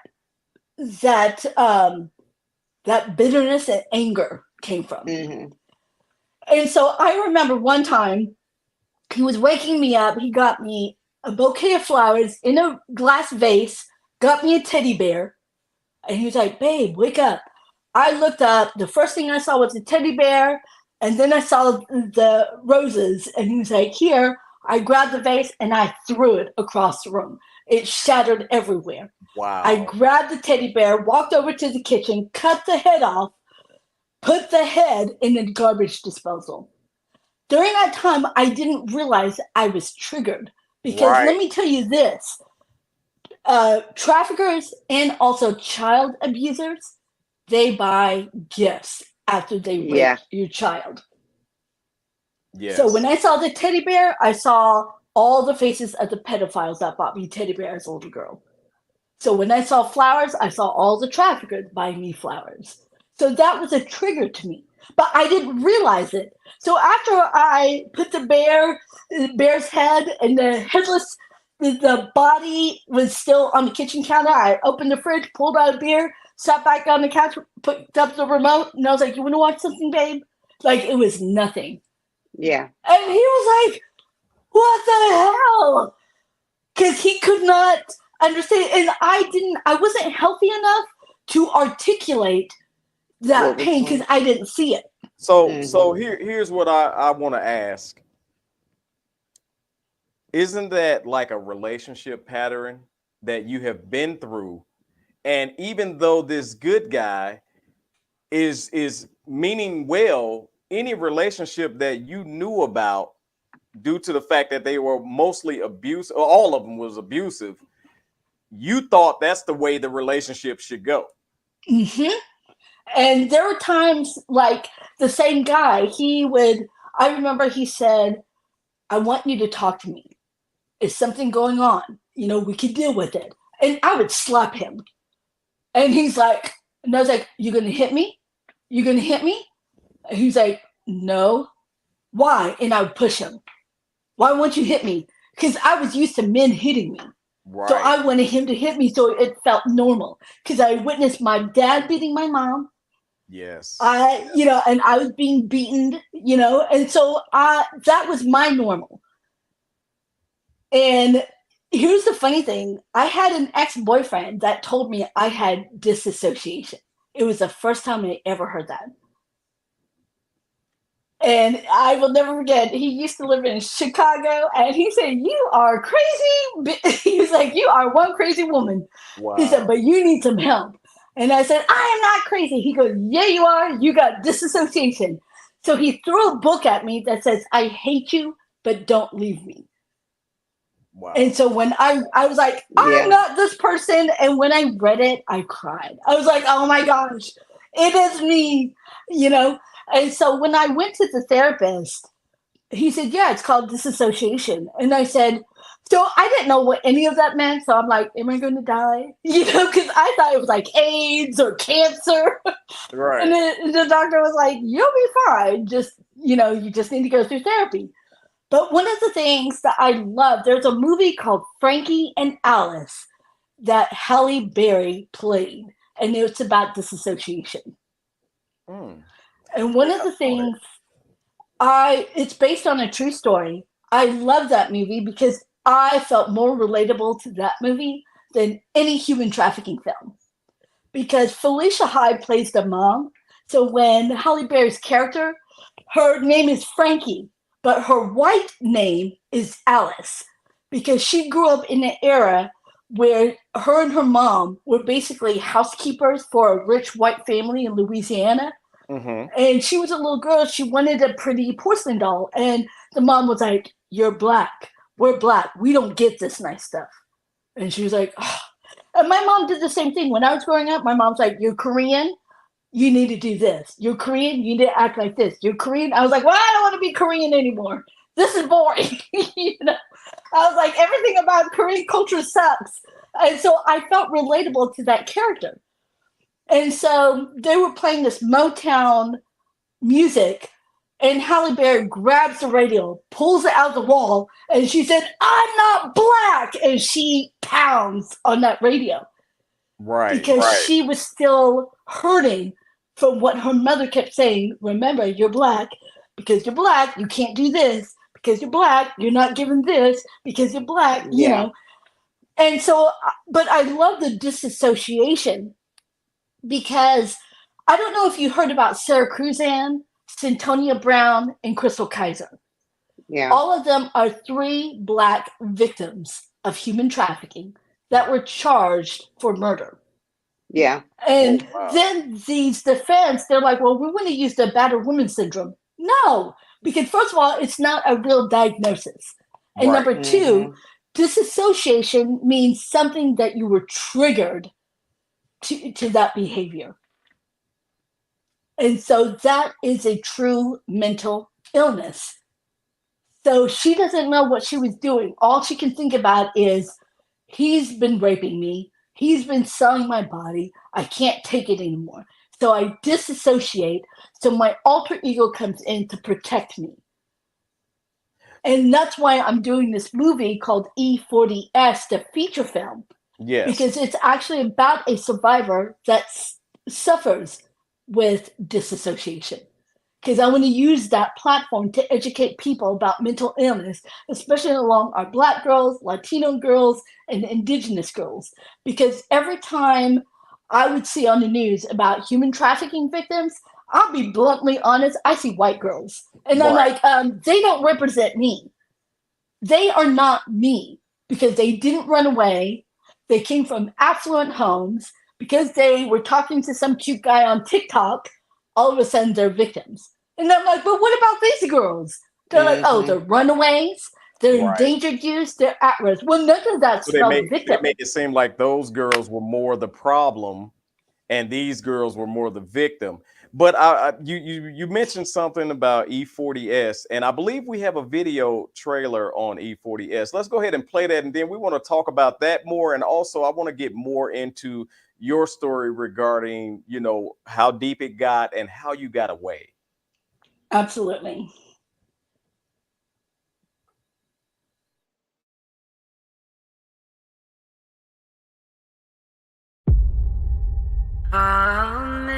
bitterness and anger came from. Mm-hmm. And so I remember one time he was waking me up. He got me a bouquet of flowers in a glass vase, got me a teddy bear. And he was like, babe, wake up. I looked up. The first thing I saw was a teddy bear. And then I saw the roses. And he was like, here. I grabbed the vase and I threw it across the room. It shattered everywhere. Wow. I grabbed the teddy bear, walked over to the kitchen, cut the head off, put the head in the garbage disposal. During that time, I didn't realize I was triggered. Because let me tell you this, traffickers and also child abusers, they buy gifts after they rape your child. Yes. So when I saw the teddy bear, I saw all the faces of the pedophiles that bought me teddy bear as a little girl. So when I saw flowers, I saw all the traffickers buying me flowers. So that was a trigger to me, but I didn't realize it. So after I put the bear's head and the body was still on the kitchen counter, I opened the fridge, pulled out a beer, sat back on the couch, picked up the remote, and I was like, you want to watch something, babe? Like, it was nothing. Yeah. And he was like, what the hell? Because he could not understand. And I wasn't healthy enough to articulate that pain because I didn't see it. So here's what I want to ask. Isn't that like a relationship pattern that you have been through? And even though this good guy is meaning well, any relationship that you knew about due to the fact that they were mostly abusive, or all of them was abusive, you thought that's the way the relationship should go. Mm-hmm. And there were times like the same guy, I remember he said, I want you to talk to me. Is something going on? We could deal with it. And I would slap him. And he's like, and I was like, you going to hit me? You going to hit me? And he's like, no. Why? And I would push him. Why won't you hit me? Because I was used to men hitting me. Right. So I wanted him to hit me so it felt normal. Because I witnessed my dad beating my mom. Yes. And I was being beaten, and so that was my normal. And here's the funny thing. I had an ex-boyfriend that told me I had disassociation. It was the first time I ever heard that. And I will never forget, he used to live in Chicago, and he said, you are crazy. He was like, you are one crazy woman. Wow. He said, but you need some help. And I said, I am not crazy. He goes, yeah, you are. You got disassociation. So he threw a book at me that says, I hate you, but don't leave me. Wow. And so when I was like, I'm not this person. And when I read it, I cried. I was like, oh my gosh, it is me, And so when I went to the therapist, he said, yeah, it's called disassociation. And I said, so I didn't know what any of that meant. So I'm like, am I going to die? Because I thought it was like AIDS or cancer. Right. And the doctor was like, you'll be fine. Just, you just need to go through therapy. But one of the things that I love, there's a movie called Frankie and Alice that Halle Berry played. And it's about disassociation. Mm. And one of the things, it's based on a true story. I love that movie because I felt more relatable to that movie than any human trafficking film. Because Felicia Hyde plays the mom. So when Halle Berry's character her name is Frankie, but her white name is Alice because she grew up in an era where her and her mom were basically housekeepers for a rich white family in Louisiana. Mm-hmm. And she was a little girl. She wanted a pretty porcelain doll. And the mom was like, "You're black. We're black. We don't get this nice stuff." And she was like, oh. And my mom did the same thing. When I was growing up, my mom's like, "You're Korean. You need to do this. You're Korean. You need to act like this. You're Korean." I was like, "Well, I don't want to be Korean anymore. This is boring." You know? I was like, everything about Korean culture sucks. And so I felt relatable to that character. And so they were playing this Motown music, and Halle Berry grabs the radio, pulls it out of the wall, and she said, "I'm not black." And she pounds on that radio. Right. Because she was still hurting from what her mother kept saying. "Remember, you're black. Because you're black, you can't do this. Because you're black, you're not given this. Because you're black," you know. And so, but I love the disassociation because I don't know if you heard about Sarah Cruzan, Centonia Brown, and Crystal Kaiser. Yeah. All of them are 3 Black victims of human trafficking that were charged for murder. Yeah. And then these defense, they're like, "Well, we want to use the battered woman syndrome." No, because first of all, it's not a real diagnosis. And number 2, disassociation means something that you were triggered to that behavior. And so that is a true mental illness. So she doesn't know what she was doing. All she can think about is, he's been raping me. He's been selling my body. I can't take it anymore. So I disassociate. So my alter ego comes in to protect me. And that's why I'm doing this movie called E40S, the feature film. Yes. Because it's actually about a survivor that suffers with disassociation. Because I want to use that platform to educate people about mental illness, especially along our Black girls, Latino girls, and Indigenous girls. Because every time I would see on the news about human trafficking victims, I'll be bluntly honest, I see white girls. And I'm like, they don't represent me. They are not me because they didn't run away. They came from affluent homes. Because they were talking to some cute guy on TikTok, all of a sudden they're victims. And I'm like, but what about these girls? They're like, oh, they're runaways, they're endangered youth, they're at risk. Well, none of that's spelled victim. They make it seem like those girls were more the problem and these girls were more the victim. But you mentioned something about E40S, and I believe we have a video trailer on E40S. Let's go ahead and play that, and then we want to talk about that more. And also, I want to get more into your story regarding, you know, how deep it got and how you got away. Absolutely. Amazing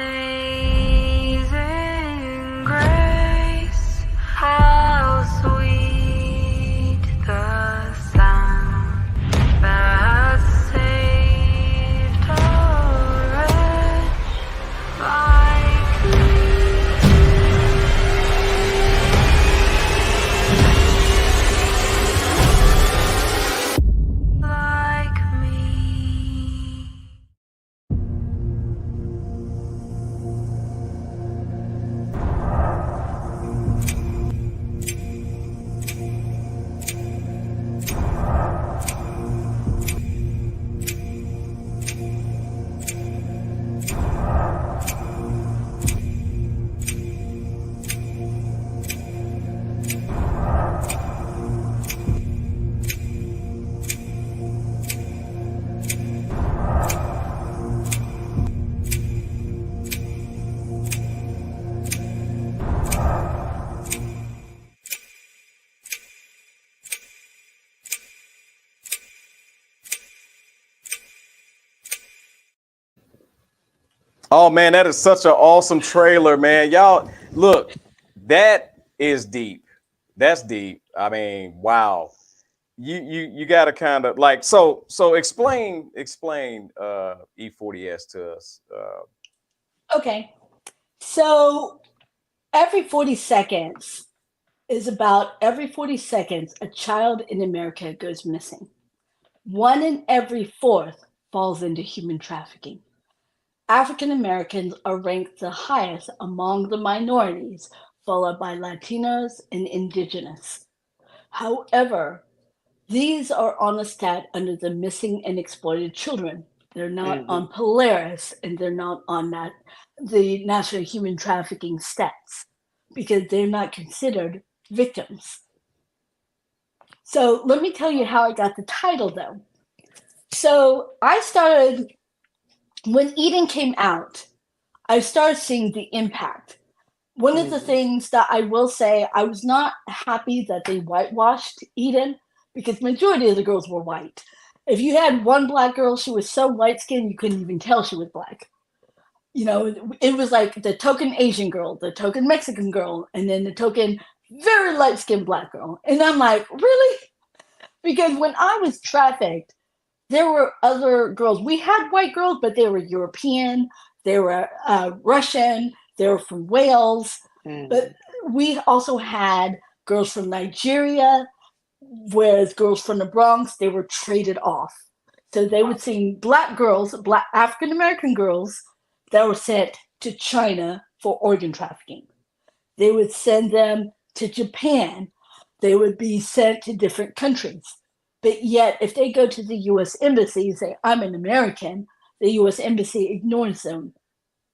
grace, how sweet the sound that saved a wretch like me. Like me. Oh man, that is such an awesome trailer, man. Y'all look, that is deep. That's deep. I mean, wow. You got to kind of like so explain E40S to us. Okay. So every 40 seconds every 40 seconds, a child in America goes missing. 1 in every 4 falls into human trafficking. African Americans are ranked the highest among the minorities, followed by Latinos and Indigenous. However, these are on the stat under the missing and exploited children. They're not Mm-hmm. on Polaris, and they're not on the National Human Trafficking stats because they're not considered victims. So let me tell you how I got the title, though. So I started, when Eden came out, I started seeing the impact. One of the things that I will say, I was not happy that they whitewashed Eden because majority of the girls were white. If you had one black girl, she was so light skinned you couldn't even tell she was black. You know, it was like the token Asian girl, the token Mexican girl, and then the token very light skinned black girl. And I'm like, really? Because when I was trafficked, there were other girls. We had white girls, but they were European, they were Russian, they were from Wales. But we also had girls from Nigeria, whereas girls from the Bronx, they were traded off. So they would see black girls, black African American girls that were sent to China for organ trafficking. They would send them to Japan. They would be sent to different countries. But yet, if they go to the U.S. Embassy and say, I'm an American, the U.S. Embassy ignores them.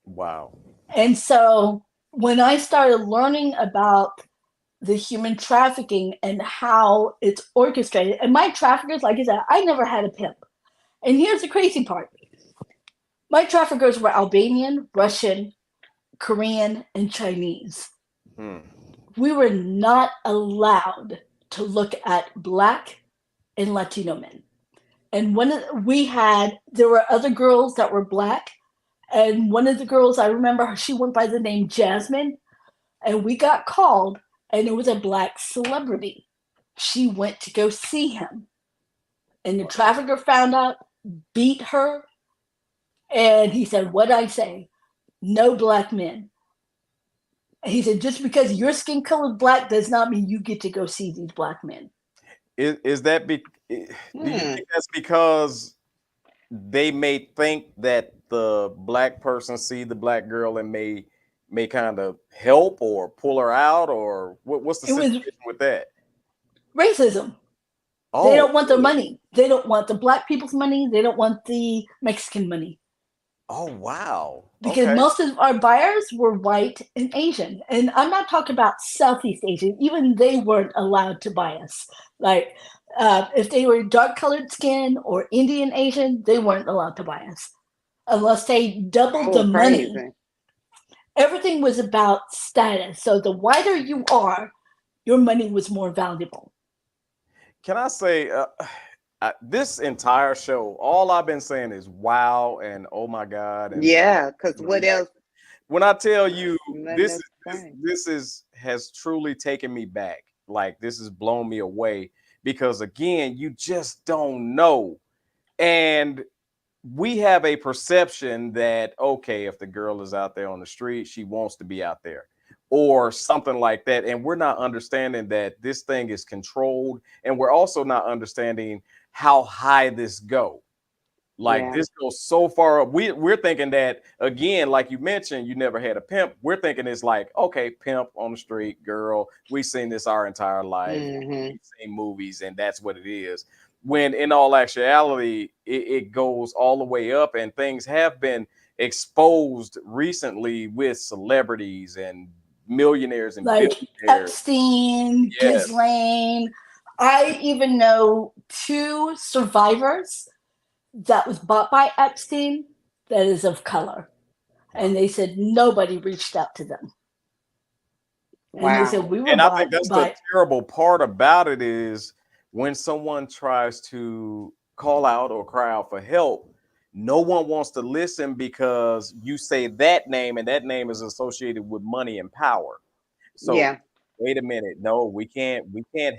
Wow. And so when I started learning about the human trafficking and how it's orchestrated, and my traffickers, like I said, I never had a pimp. And here's the crazy part. My traffickers were Albanian, Russian, Korean, and Chinese. We were not allowed to look at Black and Latino men. And there were other girls that were Black. And one of the girls, I remember she went by the name Jasmine. And we got called, and it was a Black celebrity. She went to go see him. And the trafficker found out, beat her. And he said, what'd I say? No Black men. And he said, just because your skin color is Black does not mean you get to go see these Black men. Is that do you think that's because they may think that the Black person see the Black girl and may kind of help or pull her out, or what's the situation with that? Racism. Oh, they don't want their money. They don't want the Black people's money. They don't want the Mexican money. Oh, wow. Because Okay. most of our buyers were white and Asian. And I'm not talking about Southeast Asian. Even they weren't allowed to buy us. Like, if they were dark colored skin or Indian Asian, they weren't allowed to buy us unless they doubled the money. Everything was about status. So the whiter you are, your money was more valuable. Can I say, this entire show, all I've been saying is wow and oh my God. And yeah, because what else? When I tell you this has truly taken me back. Like, this has blown me away, because again, you just don't know. And we have a perception that, okay, if the girl is out there on the street, she wants to be out there or something like that. And we're not understanding that this thing is controlled. And we're also not understanding how high this go. Like, this goes so far up. We're thinking that, again, like you mentioned, you never had a pimp. We're thinking it's like, okay, pimp on the street, girl. We've seen this our entire life. We've seen movies, and that's what it is. When in all actuality, it goes all the way up, and things have been exposed recently with celebrities and millionaires and like billionaires. Epstein, Ghislaine. I even know 2 survivors that was bought by Epstein that is of color. And they said nobody reached out to them. Wow. And they said we were and bought I think that's by... the terrible part about it is when someone tries to call out or cry out for help, no one wants to listen because you say that name, and that name is associated with money and power. So wait a minute, no, we can't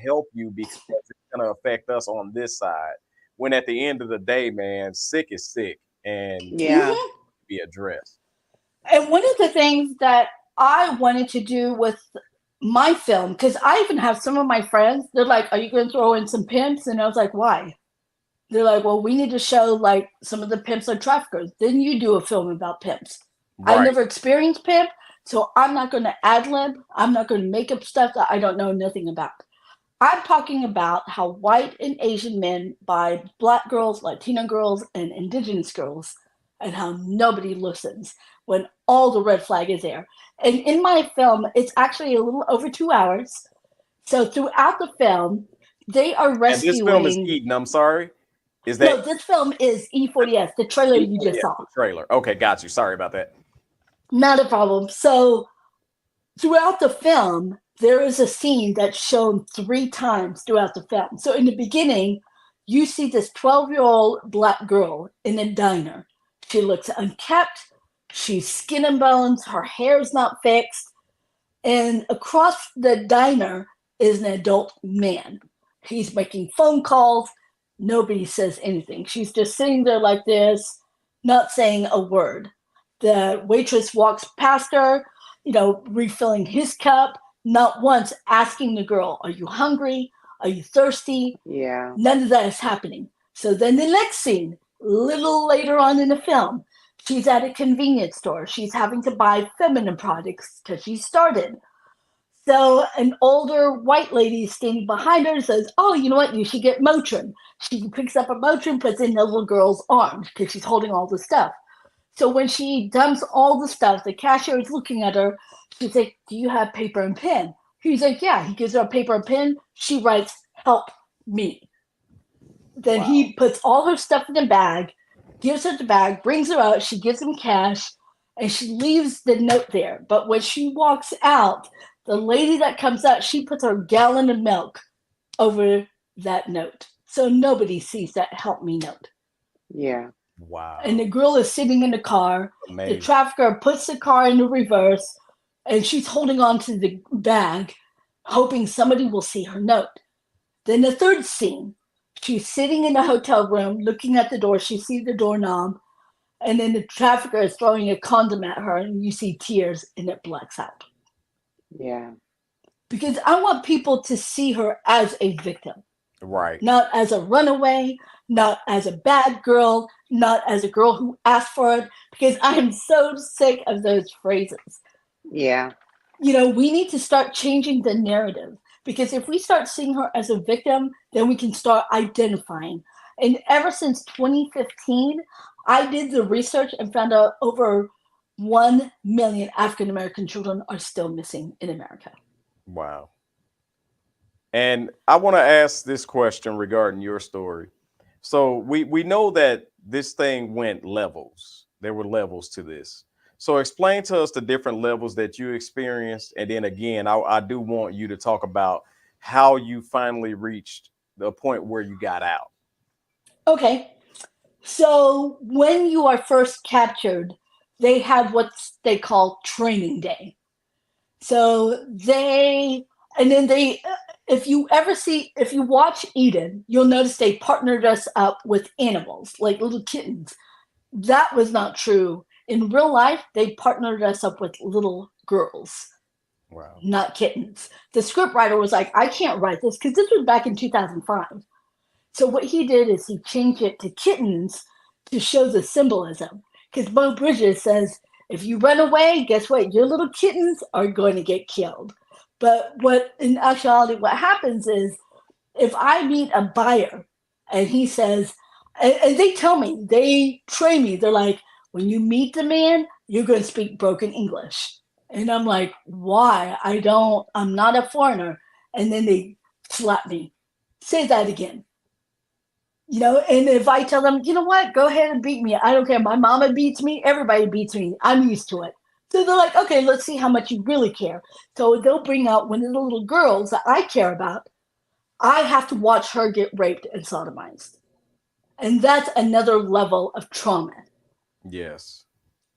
help you because it's going to affect us on this side. When at the end of the day, man, sick is sick and be addressed. And one of the things that I wanted to do with my film, because I even have some of my friends, they're like, are you going to throw in some pimps? And I was like, why? They're like, well, we need to show like some of the pimps are traffickers. Then you do a film about pimps. I Right. never experienced pimp, so I'm not going to ad lib. I'm not going to make up stuff that I don't know nothing about. I'm talking about how white and Asian men buy Black girls, Latino girls, and Indigenous girls, and how nobody listens when all the red flag is there. And in my film, it's actually a little over 2 hours. So throughout the film, they are And rescuing. this film is Eden. I'm sorry. Is No, that this film is E40S, the trailer you just saw. the trailer? Okay, got you. Sorry about that. Not a problem. So throughout the film, there is a scene that's shown 3 times throughout the film. So in the beginning, you see this 12-year-old Black girl in a diner. She looks unkept. She's skin and bones. Her hair's not fixed. And across the diner is an adult man. He's making phone calls. Nobody says anything. She's just sitting there like this, not saying a word. The waitress walks past her, refilling his cup, not once asking the girl, are you hungry? Are you thirsty? Yeah. None of that is happening. So then the next scene, a little later on in the film, she's at a convenience store. She's having to buy feminine products because she started. So an older white lady is standing behind her and says, oh, you know what? You should get Motrin. She picks up a Motrin, puts it in the little girl's arms because she's holding all the stuff. So when she dumps all the stuff, the cashier is looking at her. She's like, do you have paper and pen? He's like, yeah. He gives her a paper and pen. She writes, help me. Then he puts all her stuff in a bag, gives her the bag, brings her out. She gives him cash, and she leaves the note there. But when she walks out, the lady that comes out, she puts her gallon of milk over that note. So nobody sees that help me note. Yeah. Wow. And the girl is sitting in the car. Amazing. The trafficker puts the car in the reverse, and she's holding on to the bag, hoping somebody will see her note. Then the third scene, she's sitting in a hotel room, looking at the door. She sees the doorknob, and then the trafficker is throwing a condom at her, and you see tears, and it blacks out. Yeah. Because I want people to see her as a victim. Right. Not as a runaway, not as a bad girl, not as a girl who asked for it, because I am so sick of those phrases. Yeah. We need to start changing the narrative, because if we start seeing her as a victim, then we can start identifying. And ever since 2015, I did the research and found out over 1 million African-American children are still missing in America. Wow. And I want to ask this question regarding your story. So we know that this thing went levels. There were levels to this. So explain to us the different levels that you experienced. And then again, I do want you to talk about how you finally reached the point where you got out. Okay. So when you are first captured, they have what they call training day. So if you watch Eden, you'll notice they partnered us up with animals, like little kittens. That was not true. In real life, they partnered us up with little girls. Wow. Not kittens. The scriptwriter was like, I can't write this, because this was back in 2005. So what he did is he changed it to kittens to show the symbolism. Because Bo Bridges says, if you run away, guess what? Your little kittens are going to get killed. But in actuality, what happens is, if I meet a buyer and he says, and they tell me, they train me, they're like, when you meet the man, you're going to speak broken English. And I'm like, why? I'm not a foreigner. And then they slap me. Say that again. And if I tell them, you know what, go ahead and beat me. I don't care. My mama beats me. Everybody beats me. I'm used to it. So they're like, okay, let's see how much you really care. So they'll bring out one of the little girls that I care about. I have to watch her get raped and sodomized. And that's another level of trauma. Yes.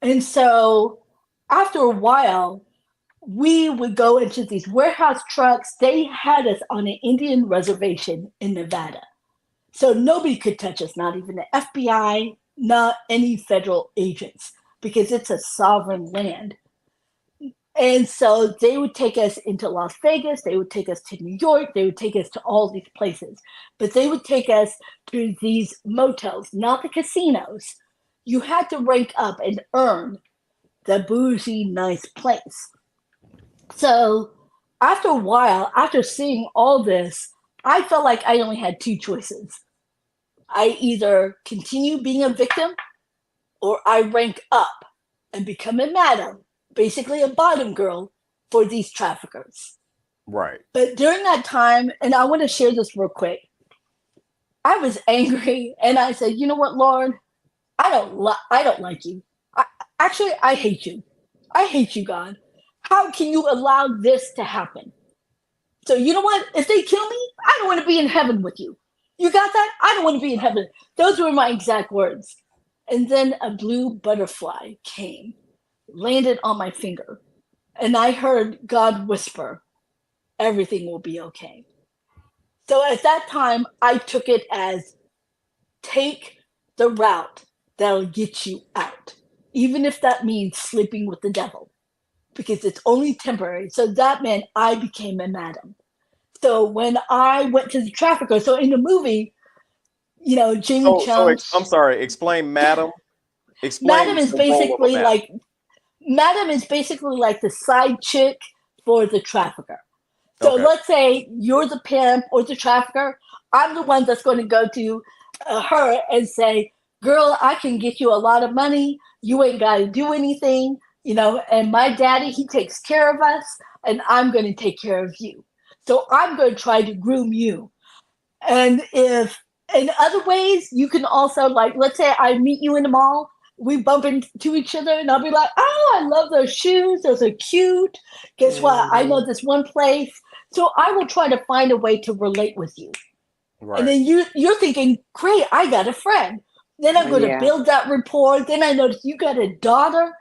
And so after a while, we would go into these warehouse trucks. They had us on an Indian reservation in Nevada. So nobody could touch us, not even the FBI, not any federal agents, because it's a sovereign land. And so they would take us into Las Vegas, they would take us to New York, they would take us to all these places. But they would take us to these motels, not the casinos. You had to rank up and earn the bougie, nice place. So after a while, after seeing all this, I felt like I only had two choices. I either continue being a victim or I rank up and become a madam, basically a bottom girl for these traffickers. Right. But during that time, and I want to share this real quick, I was angry and I said, you know what, Lord, I don't like you. I hate you. I hate you, God. How can you allow this to happen? So you know what? If they kill me, I don't want to be in heaven with you. You got that? I don't want to be in heaven. Those were my exact words. And then a blue butterfly came, landed on my finger, and I heard God whisper, everything will be okay. So at that time, I took it as take the route that'll get you out, even if that means sleeping with the devil, because it's only temporary. So that meant I became a madam. So when I went to the trafficker, so in the movie, you know, Jamie Chung. I'm sorry, explain madam. Explain Madam is the role of a basically madam. like Madam is basically like the side chick for the trafficker. So Okay. let's say you're the pimp or the trafficker. I'm the one that's going to go to her and say, girl, I can get you a lot of money. You ain't got to do anything, you know, and my daddy, he takes care of us and I'm going to take care of you. So I'm going to try to groom you. And if in other ways, you can also, like, let's say I meet you in the mall, we bump into each other and I'll be like, oh, I love those shoes. Those are cute. Guess what? I know this one place. So I will try to find a way to relate with you. Right. And then you're thinking, great, I got a friend. Then I'm going to build that rapport. Then I notice you got a daughter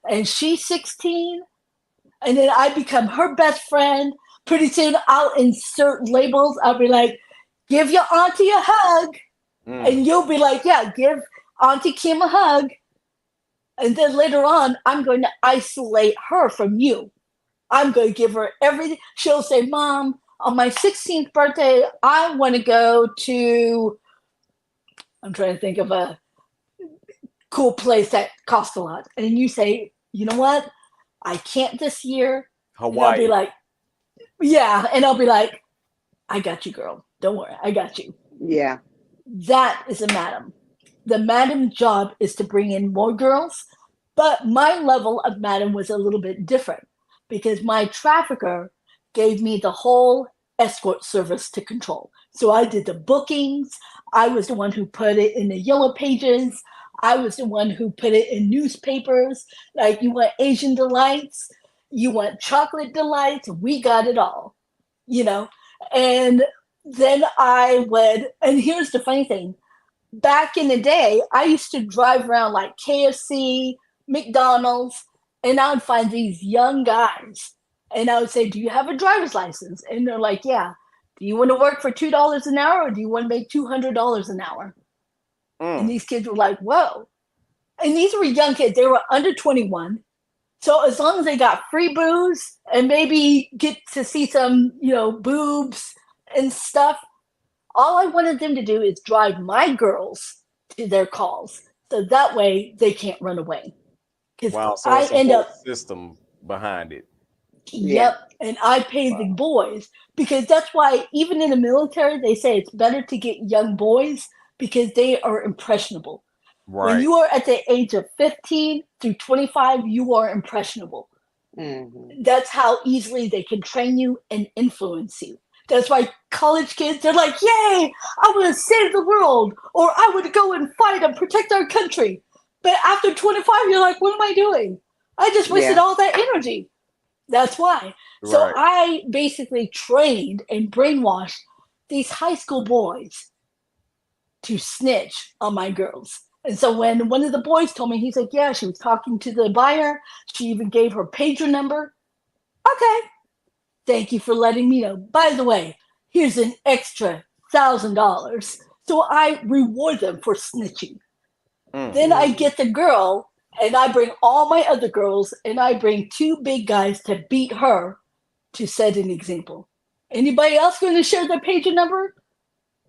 and she's 16. And then I become her best friend. Pretty soon I'll insert labels. I'll be like, give your auntie a hug. And you'll be like, yeah, give Auntie Kim a hug. And then later on, I'm going to isolate her from you. I'm going to give her everything. She'll say, Mom, on my 16th birthday, I want to go to, I'm trying to think of a cool place that costs a lot. And you say, you know what? I can't this year. Hawaii. And I'll be like, yeah. And I'll be like, I got you, girl. Don't worry. I got you. Yeah. That is a madam. The madam job is to bring in more girls. But my level of madam was a little bit different because my trafficker gave me the whole escort service to control. So I did the bookings. I was the one who put it in the yellow pages. I was the one who put it in newspapers. Like, you want Asian delights, you want chocolate delights, we got it all, you know? And then I would, and here's the funny thing. Back in the day, I used to drive around like KFC, McDonald's, and I would find these young guys. And I would say, do you have a driver's license? And they're like, yeah. Do you want to work for $2 an hour or do you want to make $200 an hour? And these kids were like, whoa. And these were young kids. They were under 21. So as long as they got free booze and maybe get to see some, you know, boobs and stuff, all I wanted them to do is drive my girls to their calls. So that way they can't run away. Wow, so I it's a end whole up system behind it. Yep. And I pay the boys because that's why even in the military, they say it's better to get young boys because they are impressionable. Right. When you are at the age of 15 through 25, you are impressionable. That's how easily they can train you and influence you. That's why college kids, they're like, yay, I want to save the world, or I want to go and fight and protect our country. But after 25, you're like, what am I doing? I just wasted all that energy. That's why. So I basically trained and brainwashed these high school boys to snitch on my girls. And so when one of the boys told me, he's like, yeah, she was talking to the buyer. She even gave her pager number. Okay. Thank you for letting me know. By the way, here's an extra $1,000. So I reward them for snitching. Then I get the girl And I bring all my other girls, and I bring 2 big guys to beat her to set an example. Anybody else going to share their pager number?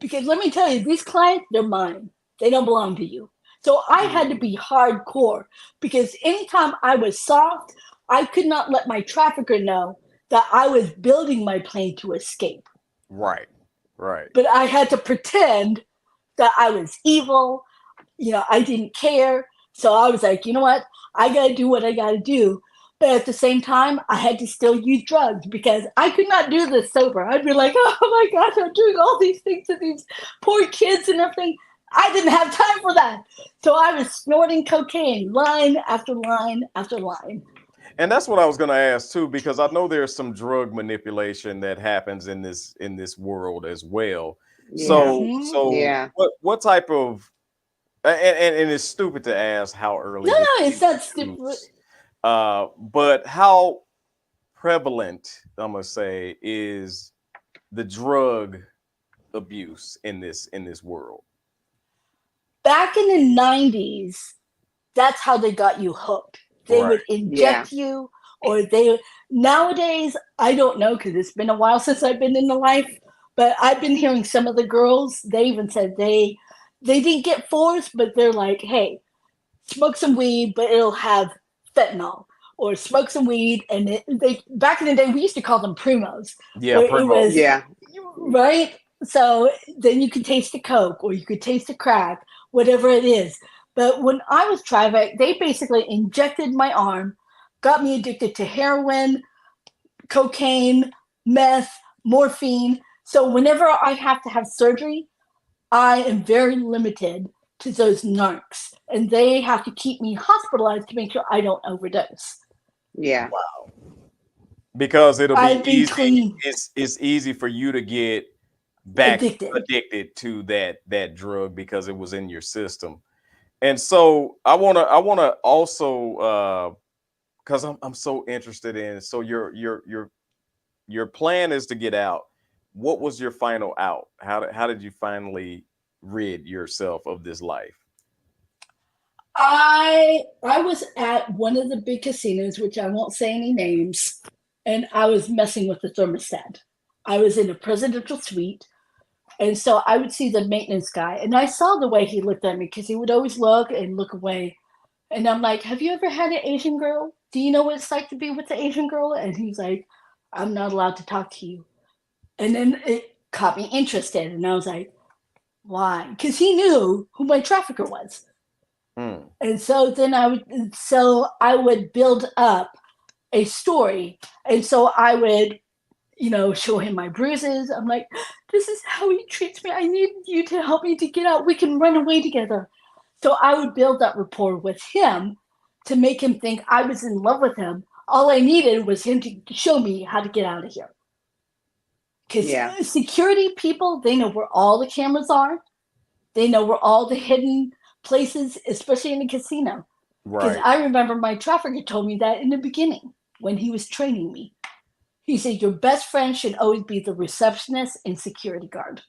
Because let me tell you, these clients, they're mine. They don't belong to you. So I had to be hardcore, because anytime I was soft, I could not let my trafficker know that I was building my plane to escape. Right. Right. But I had to pretend that I was evil. I didn't care. So I was like, you know what? I got to do what I got to do. But at the same time, I had to still use drugs, because I could not do this sober. I'd be like, oh my gosh, I'm doing all these things to these poor kids and everything. I didn't have time for that. So I was snorting cocaine, line after line after line. And that's what I was going to ask too, because I know there's some drug manipulation that happens in this world as well. Yeah. So Yeah. what type of and it's stupid to ask how early. No, it's not stupid. But how prevalent, I'm gonna say, is the drug abuse in this world? Back in the 90s, that's how they got you hooked. They Right. would inject you, or nowadays, I don't know, because it's been a while since I've been in the life, but I've been hearing some of the girls, they even said they didn't get forced, but they're like, hey, smoke some weed, but it'll have fentanyl, or smoke some weed. And they back in the day, we used to call them primos. Yeah, where Primo. It was, Yeah. right? So then you could taste the coke, or you could taste the crack, whatever it is. But when I was trafficked, they basically injected my arm, got me addicted to heroin, cocaine, meth, morphine. So whenever I have to have surgery, I am very limited to those narcs, and they have to keep me hospitalized to make sure I don't overdose. Yeah. Because it'll I've be been easy. clean. It's easy for you to get back Addicted. to that drug because it was in your system. And so I wanna also because I'm so interested in, so your plan is to get out. What was your final out? How did you finally rid yourself of this life? I was at one of the big casinos, which I won't say any names, and I was messing with the thermostat. I was in a presidential suite, and so I would see the maintenance guy, and I saw the way he looked at me, because he would always look and look away. And I'm like, have you ever had an Asian girl? Do you know what it's like to be with the Asian girl? And he's like, I'm not allowed to talk to you. And then it caught me interested, and I was like, why? Because he knew who my trafficker was. And so then I would build up a story. And so I would, show him my bruises. I'm like, this is how he treats me. I need you to help me to get out. We can run away together. So I would build that rapport with him to make him think I was in love with him. All I needed was him to show me how to get out of here. Because security people, they know where all the cameras are. They know where all the hidden places, especially in the casino. Because Right. I remember my trafficker told me that in the beginning when he was training me. He said, your best friend should always be the receptionist and security guard.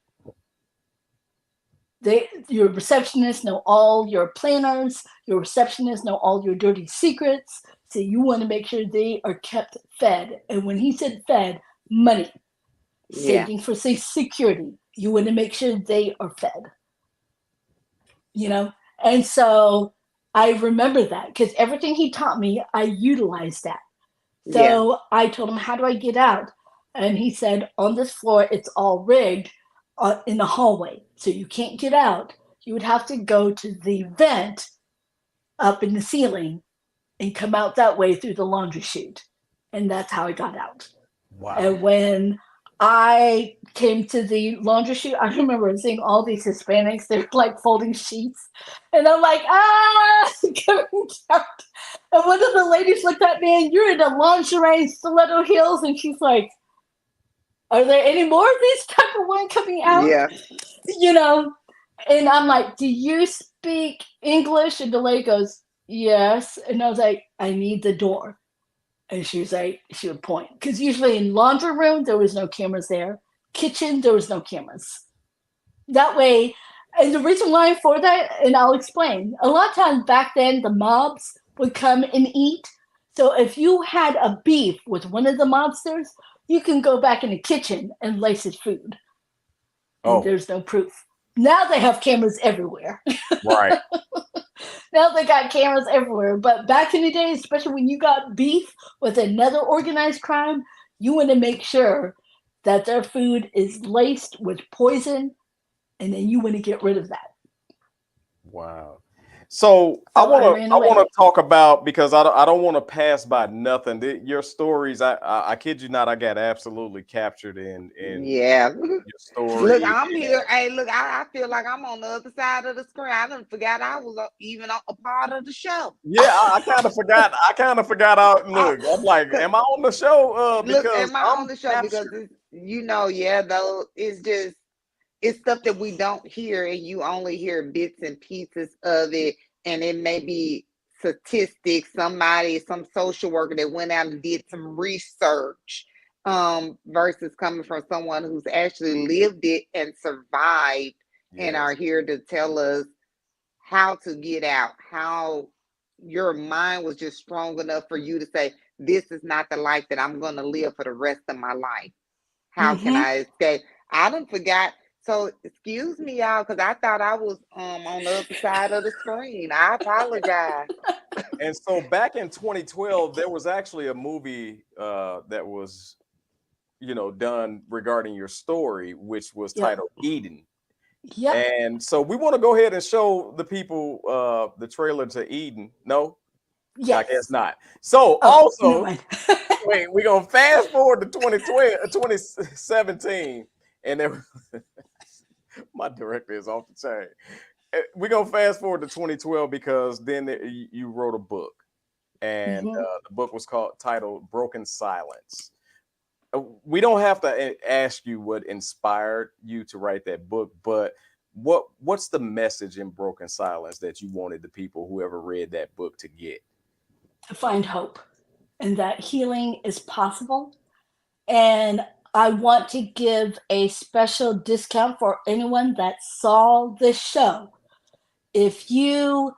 Your receptionists know all your planners. Your receptionists know all your dirty secrets. So you want to make sure they are kept fed. And when he said fed, money. Saving for security. You want to make sure they are fed. And so I remember that, because everything he taught me, I utilized that. So I told him, how do I get out? And he said, on this floor, it's all rigged in the hallway. So you can't get out. You would have to go to the vent up in the ceiling and come out that way through the laundry chute. And that's how I got out. Wow. And when I came to the laundry chute, I remember seeing all these Hispanics. They're like folding sheets. And I'm like, coming down. And one of the ladies looked at me, and you're in a lingerie, stiletto heels. And she's like, are there any more of these type of women coming out? Yeah. And I'm like, do you speak English? And the lady goes, yes. And I was like, I need the door. And she was like, she would point. Because usually in laundry room, there was no cameras there. Kitchen, there was no cameras. That way, and the reason why for that, and I'll explain. A lot of times back then, the mobs, would come and eat. So if you had a beef with one of the mobsters, you can go back in the kitchen and lace his food. And Oh, there's no proof. Now they have cameras everywhere. right. Now they got cameras everywhere. But back in the day, especially when you got beef with another organized crime, you want to make sure that their food is laced with poison, and then you want to get rid of that. Wow. So I So I want ran to away. talk about, because I don't want to pass by nothing. Your stories, I kid you not, I got absolutely captured in Yeah. your Look, story. I'm here. Hey, look, I feel like I'm on the other side of the screen. I done forgot I was even a part of the show. Yeah, I kind of forgot. I kind of forgot. Look, I'm like, 'Cause am I on the show? look, Because am I I'm on the show? Because captured. it's, yeah, though it's just it's stuff that we don't hear, and you only hear bits and pieces of it, and it may be statistics, some social worker that went out and did some research, versus coming from someone who's actually lived it and survived, and are Yes. here to tell us how to get out, how your mind was just strong enough for you to say, this is not the life that I'm going to live for the rest of my life. How can Mm-hmm. I escape? I done forgot. So excuse me, y'all, because I thought I was on the other side of the screen. I apologize. And so back in 2012, there was actually a movie that was, done regarding your story, which was Yep. titled Eden. Yep. And so we want to go ahead and show the people the trailer to Eden. No, I Yes. guess not. So Oh, never also, mind. wait, we're gonna fast forward to 2012, 2017, and then my director is off the chain. We're gonna fast forward to 2012 because then you wrote a book, and Mhm. the book was titled Broken Silence. We don't have to ask you what inspired you to write that book, but what's the message in Broken Silence that you wanted the people who ever read that book to get? To find hope and that healing is possible. And I want to give a special discount for anyone that saw this show. If you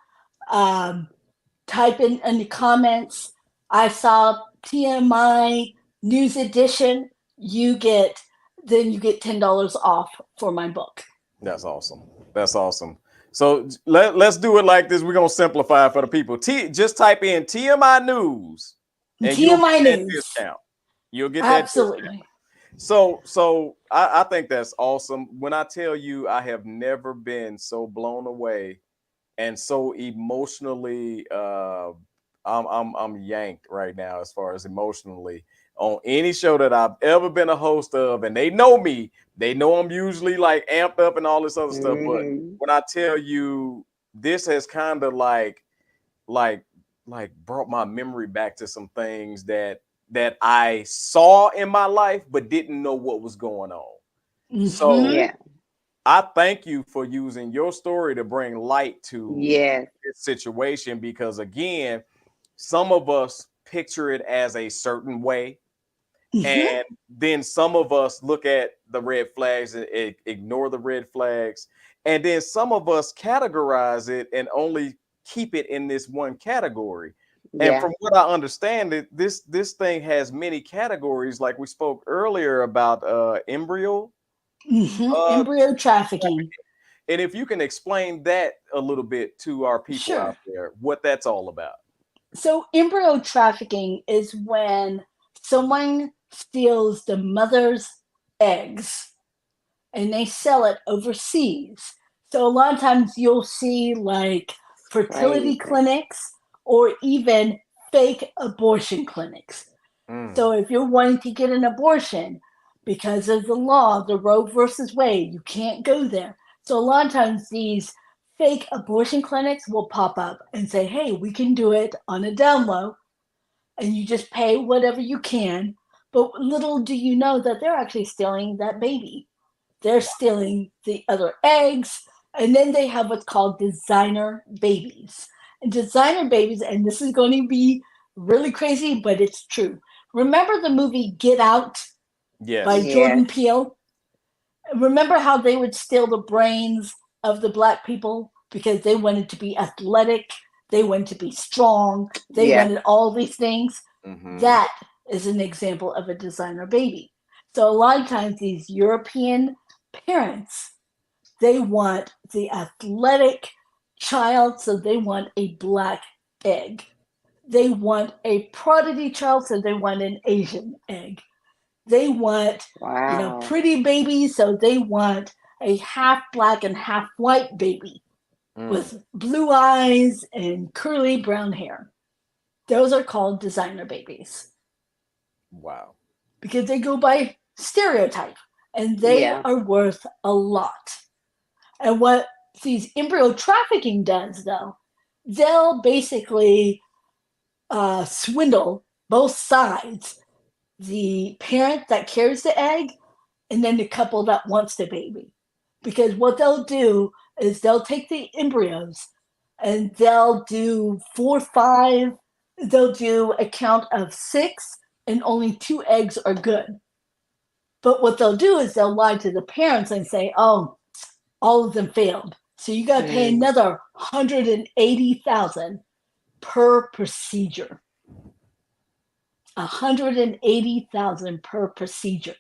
type in the comments, I saw TMI News Edition, you get $10 off for my book. That's awesome. That's awesome. So let's do it like this. We're gonna simplify it for the people. Just type in TMI News, and you'll TMI get that News. discount. You'll get that discount. Absolutely. So I think that's awesome. When I tell you, I have never been so blown away and so emotionally I'm yanked right now as far as emotionally on any show that I've ever been a host of, and they know me. They know I'm usually like amped up and all this other stuff. But Mm-hmm. when I tell you, this has kind of like brought my memory back to some things that I saw in my life but didn't know what was going on. So Mhm. Yeah. I thank you for using your story to bring light to Yes. this situation, because again, some of us picture it as a certain way, Mhm. and then some of us look at the red flags and ignore the red flags, and then some of us categorize it and only keep it in this one category. And Yeah. from what I understand, this thing has many categories, like we spoke earlier about embryo. Mhm. Uh, Embryo trafficking. and if you can explain that a little bit to our people out Sure. there, what that's all about. So, embryo trafficking is when someone steals the mother's eggs and they sell it overseas. So, a lot of times you'll see like fertility Crazy. clinics or even fake abortion clinics. Mm, So, if you're wanting to get an abortion, because of the law, the Roe versus Wade, you can't go there. So, a lot of times these fake abortion clinics will pop up and say, hey, we can do it on a down low, and you just pay whatever you can. But little do you know that they're actually stealing that baby. They're stealing the other eggs, and then they have what's called designer babies. And designer babies, and this is going to be really crazy, but it's true. Remember the movie Get Out by yes. Yes. Jordan Peele? Remember how they would steal the brains of the black people because they wanted to be athletic They wanted to be strong. They Yeah. wanted all these things. Mhm. That is an example of a designer baby. So a lot of times these European parents, they want the athletic child, so they want a black egg. They want a prodigy child, so they want an Asian egg. They want, Wow. pretty babies, so they want a half black and half white baby with blue eyes and curly brown hair. Those are called designer babies Wow. because they go by stereotype and they Yeah. are worth a lot. And what these embryo trafficking does, though, they'll basically swindle both sides, the parent that carries the egg and then the couple that wants the baby. Because what they'll do is they'll take the embryos and they'll do 4, 5, they'll do a count of 6, and only 2 eggs are good. But what they'll do is they'll lie to the parents and say, oh, all of them failed. So you got to pay another $180,000 per procedure. $180,000 per procedure.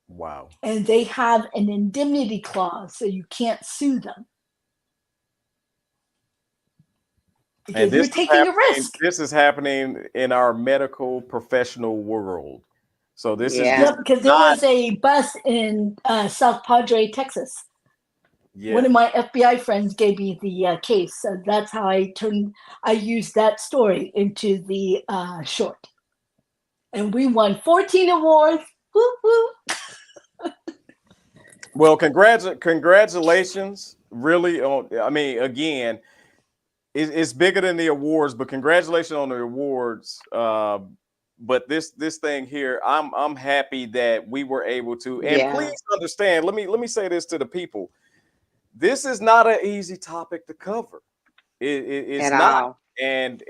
Wow. And they have an indemnity clause, so you can't sue them. Because And you're this is taking a happening. risk. This is happening in our medical professional world. So this is Yeah. just Yep, because there not. was a bus in South Padre, Texas. Yeah. One of my FBI friends gave me the case, so that's how I used that story into the short. And we won 14 awards. Woo woo. Well, congratulations. Really, I mean, again, it's bigger than the awards, but congratulations on the awards. But this thing here, I'm happy that we were able to. And Yeah. please understand. Let me say this to the people. This is not an easy topic to cover. It's At not. all. And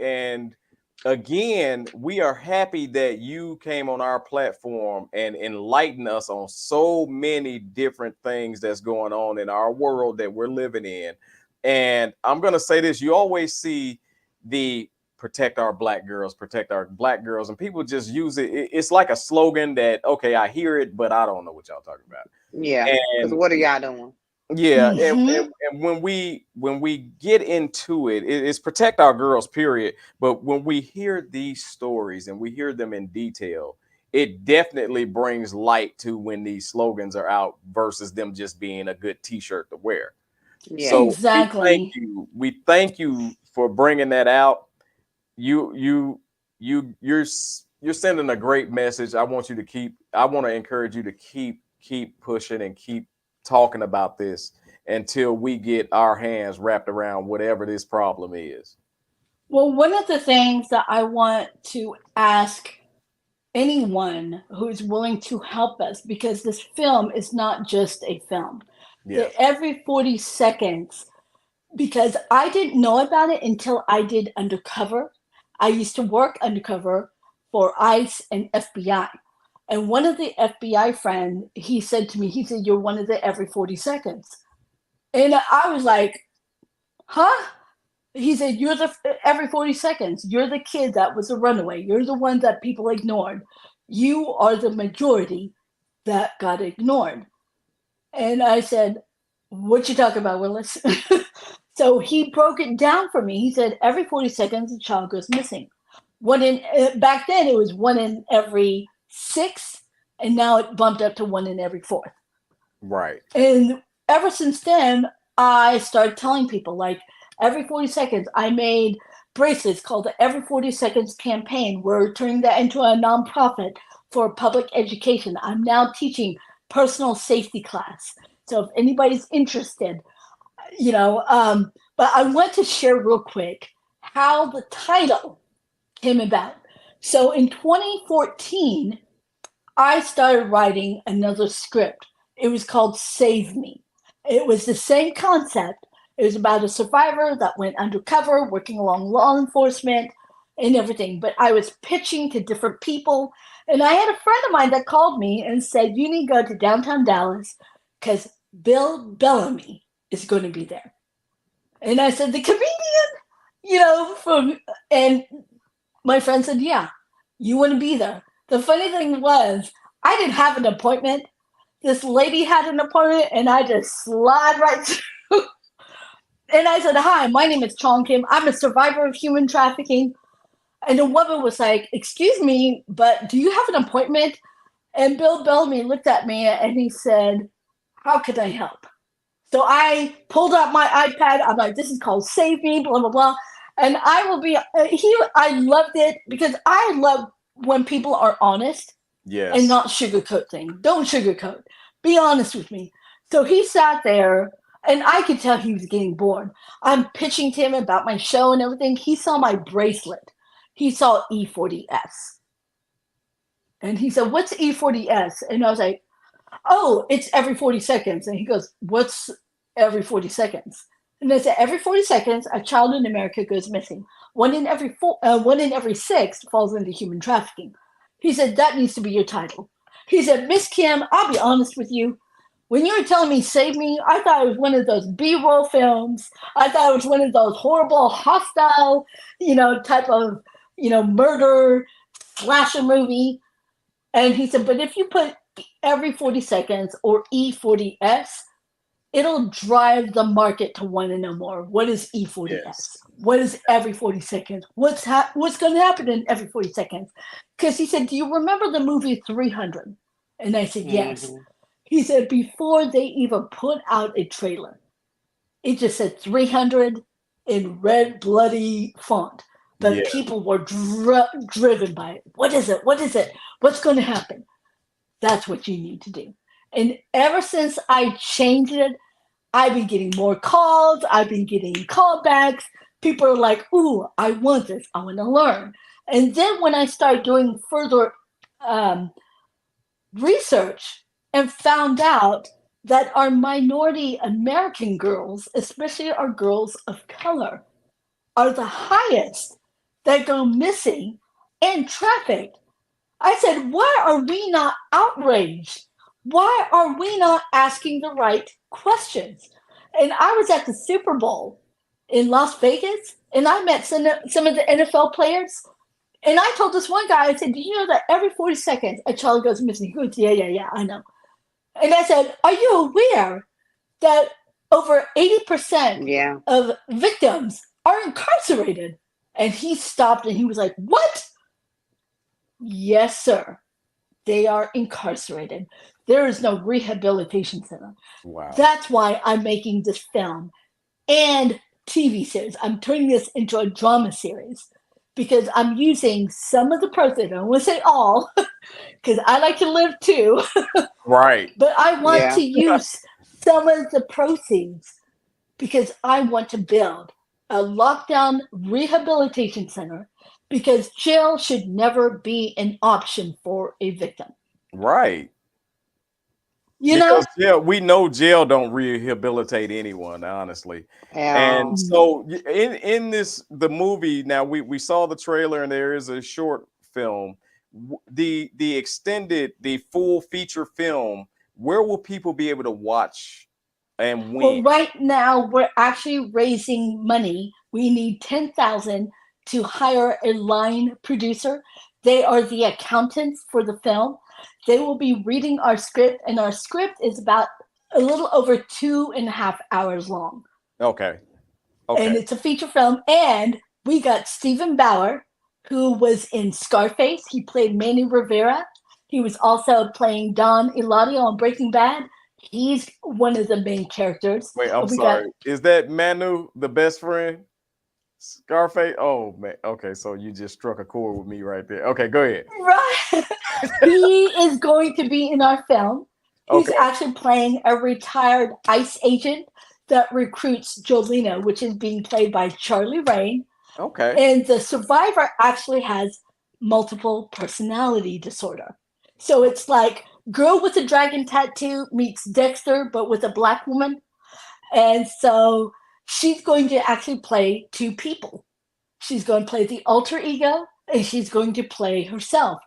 again, we are happy that you came on our platform and enlightened us on so many different things that's going on in our world that we're living in. And I'm going to say this, you always see the protect our black girls, and people just use it. It's like a slogan that, okay, I hear it, but I don't know what y'all talking about. Yeah. Because And what are y'all doing? yeah, Mhm. and when we get into it, it's protect our girls, period. But when we hear these stories and we hear them in detail, it definitely brings light to when these slogans are out versus them just being a good T-shirt to wear. Yeah. So Exactly. we thank you for bringing that out. You're sending a great message. I want to encourage you to keep pushing and keep talking about this until we get our hands wrapped around whatever this problem is. Well, one of the things that I want to ask anyone who's willing to help us, because this film is not just a film. Yeah. Every 40 seconds, because I didn't know about it until I did undercover. I used to work undercover for ICE and FBI. And one of the FBI friends, he said to me, he said, you're one of the every 40 seconds. And I was like, huh? He said, you're the every 40 seconds. You're the kid that was a runaway. You're the one that people ignored. You are the majority that got ignored. And I said, what you talking about, Willis? So he broke it down for me. He said, every 40 seconds, a child goes missing. Back then, it was 1 in every 6, and now it bumped up to 1 in every 4. Right. And ever since then, I started telling people, like, every 40 seconds, I made bracelets called the Every 40 Seconds campaign. We're turning that into a nonprofit for public education. I'm now teaching personal safety class. So if anybody's interested, but I want to share real quick how the title came about. So in 2014, I started writing another script. It was called Save Me. It was the same concept. It was about a survivor that went undercover, working along law enforcement and everything. But I was pitching to different people. And I had a friend of mine that called me and said, you need to go to downtown Dallas because Bill Bellamy is going to be there. And I said, the comedian, and my friend said, yeah, you want to be there. The funny thing was, I didn't have an appointment. This lady had an appointment, and I just slide right through. And I said, hi, my name is Chong Kim. I'm a survivor of human trafficking. And the woman was like, excuse me, but do you have an appointment? And Bill Bellamy looked at me and he said, how can I help? So I pulled out my iPad. I'm like, this is called Save Me, blah, blah, blah. And I loved it because I love when people are honest and not sugarcoat things. Don't sugarcoat. Be honest with me. So he sat there and I could tell he was getting bored. I'm pitching to him about my show and everything. He saw my bracelet. He saw E40S. And he said, what's E40S? And I was like, oh, it's every 40 seconds. And he goes, what's every 40 seconds? And I said, every 40 seconds, a child in America goes missing. One in every 6 falls into human trafficking. He said, that needs to be your title. He said, Miss Kim, I'll be honest with you. When you were telling me Save Me, I thought it was one of those B-roll films. I thought it was one of those horrible, hostile, type of, murder slasher movie. And he said, but if you put every 40 seconds or E40S, it'll drive the market to want to know more. What is E40S? Yes. What is every 40 seconds? What's going to happen in every 40 seconds? Because he said, do you remember the movie 300? And I said, yes. He said, before they even put out a trailer, it just said 300 in red, bloody font. But people were driven by it. What is it? What is it? What's going to happen? That's what you need to do. And ever since I changed it, I've been getting more calls. I've been getting callbacks. People are like, ooh, I want this. I want to learn. And then when I started doing further research and found out that our minority American girls, especially our girls of color, are the highest that go missing and trafficked. I said, why are we not outraged? Why are we not asking the right questions? And I was at the Super Bowl in Las Vegas, and I met some of the NFL players. And I told this one guy, I said, do you know that every 40 seconds a child goes missing? He goes, yeah, I know. And I said, are you aware that over 80% of victims are incarcerated? And he stopped and he was like, what? Yes, sir. They are incarcerated. There is no rehabilitation center. Wow. That's why I'm making this film and TV series. I'm turning this into a drama series because I'm using some of the proceeds. I don't want to say all because I like to live too. Right. But I want to use some of the proceeds because I want to build a lockdown rehabilitation center because jail should never be an option for a victim. Right. We know jail don't rehabilitate anyone, honestly. And so in the movie, now we saw the trailer and there is a short film. The full feature film, where will people be able to watch and when? Well, right now we're actually raising money. We need $10,000 to hire a line producer. They are the accountants for the film. They will be reading our script, and our script is about a little over 2.5 hours long. Okay. And it's a feature film. And we got Stephen Bauer, who was in Scarface. He played Manny Rivera. He was also playing Don Eladio on Breaking Bad. He's one of the main characters. Wait, I'm sorry. Is that Manu, the best friend? Scarface? Oh, man. Okay, so you just struck a chord with me right there. Okay, go ahead. Right. He is going to be in our film. He's actually playing a retired ICE agent that recruits Jolena, which is being played by Charlie Rain. Okay. And the survivor actually has multiple personality disorder. So it's like girl with a dragon tattoo meets Dexter, but with a black woman. And so she's going to actually play two people. She's going to play the alter ego, and she's going to play herself.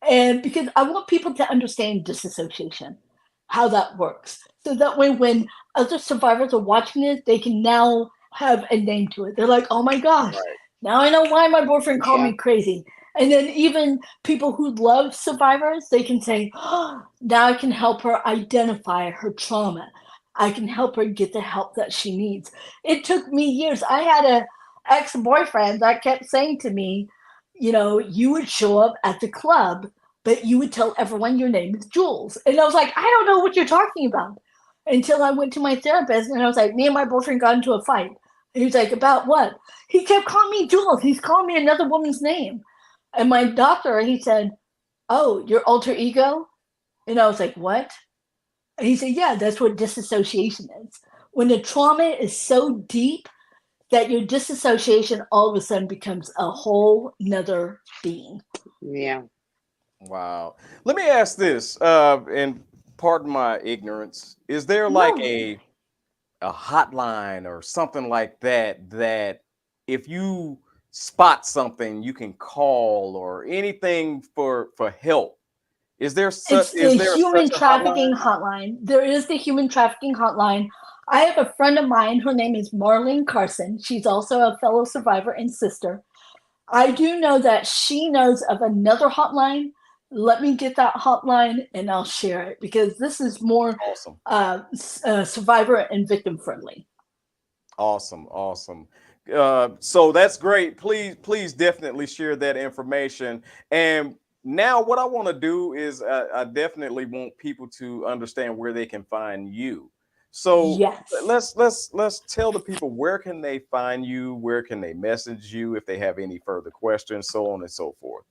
And because I want people to understand disassociation, how that works. So that way when other survivors are watching it, they can now have a name to it. They're like, oh my gosh, Right. now I know why my boyfriend called Yeah. me crazy. And then even people who love survivors, they can say, oh, now I can help her identify her trauma. I can help her get the help that she needs. It took me years. I had a ex-boyfriend that kept saying to me, you know, you would show up at the club, but you would tell everyone your name is Jules. And I was like, I don't know what you're talking about. Until I went to my therapist and I was like, me and my boyfriend got into a fight. And he was like, about what? He kept calling me Jules. He's calling me another woman's name. And my doctor, he said, oh, your alter ego? And I was like, what? And he said, yeah, that's what disassociation is. When the trauma is so deep that your disassociation all of a sudden becomes a whole nother being. Yeah. Wow. Let me ask this, and pardon my ignorance. Is there like No. a hotline or something like that that if you spot something you can call or anything for help? Is there such It's the human a hotline? trafficking hotline. There is the human trafficking hotline. I have a friend of mine. Her name is Marlene Carson. She's also a fellow survivor and sister. I do know that she knows of another hotline. Let me get that hotline and I'll share it because this is more Awesome. survivor and victim friendly. Awesome. Awesome. So that's great. Please definitely share that information. And now what I want to do is I definitely want people to understand where they can find you. So Yes. let's tell the people, where can they find you, where can they message you if they have any further questions, so on and so forth.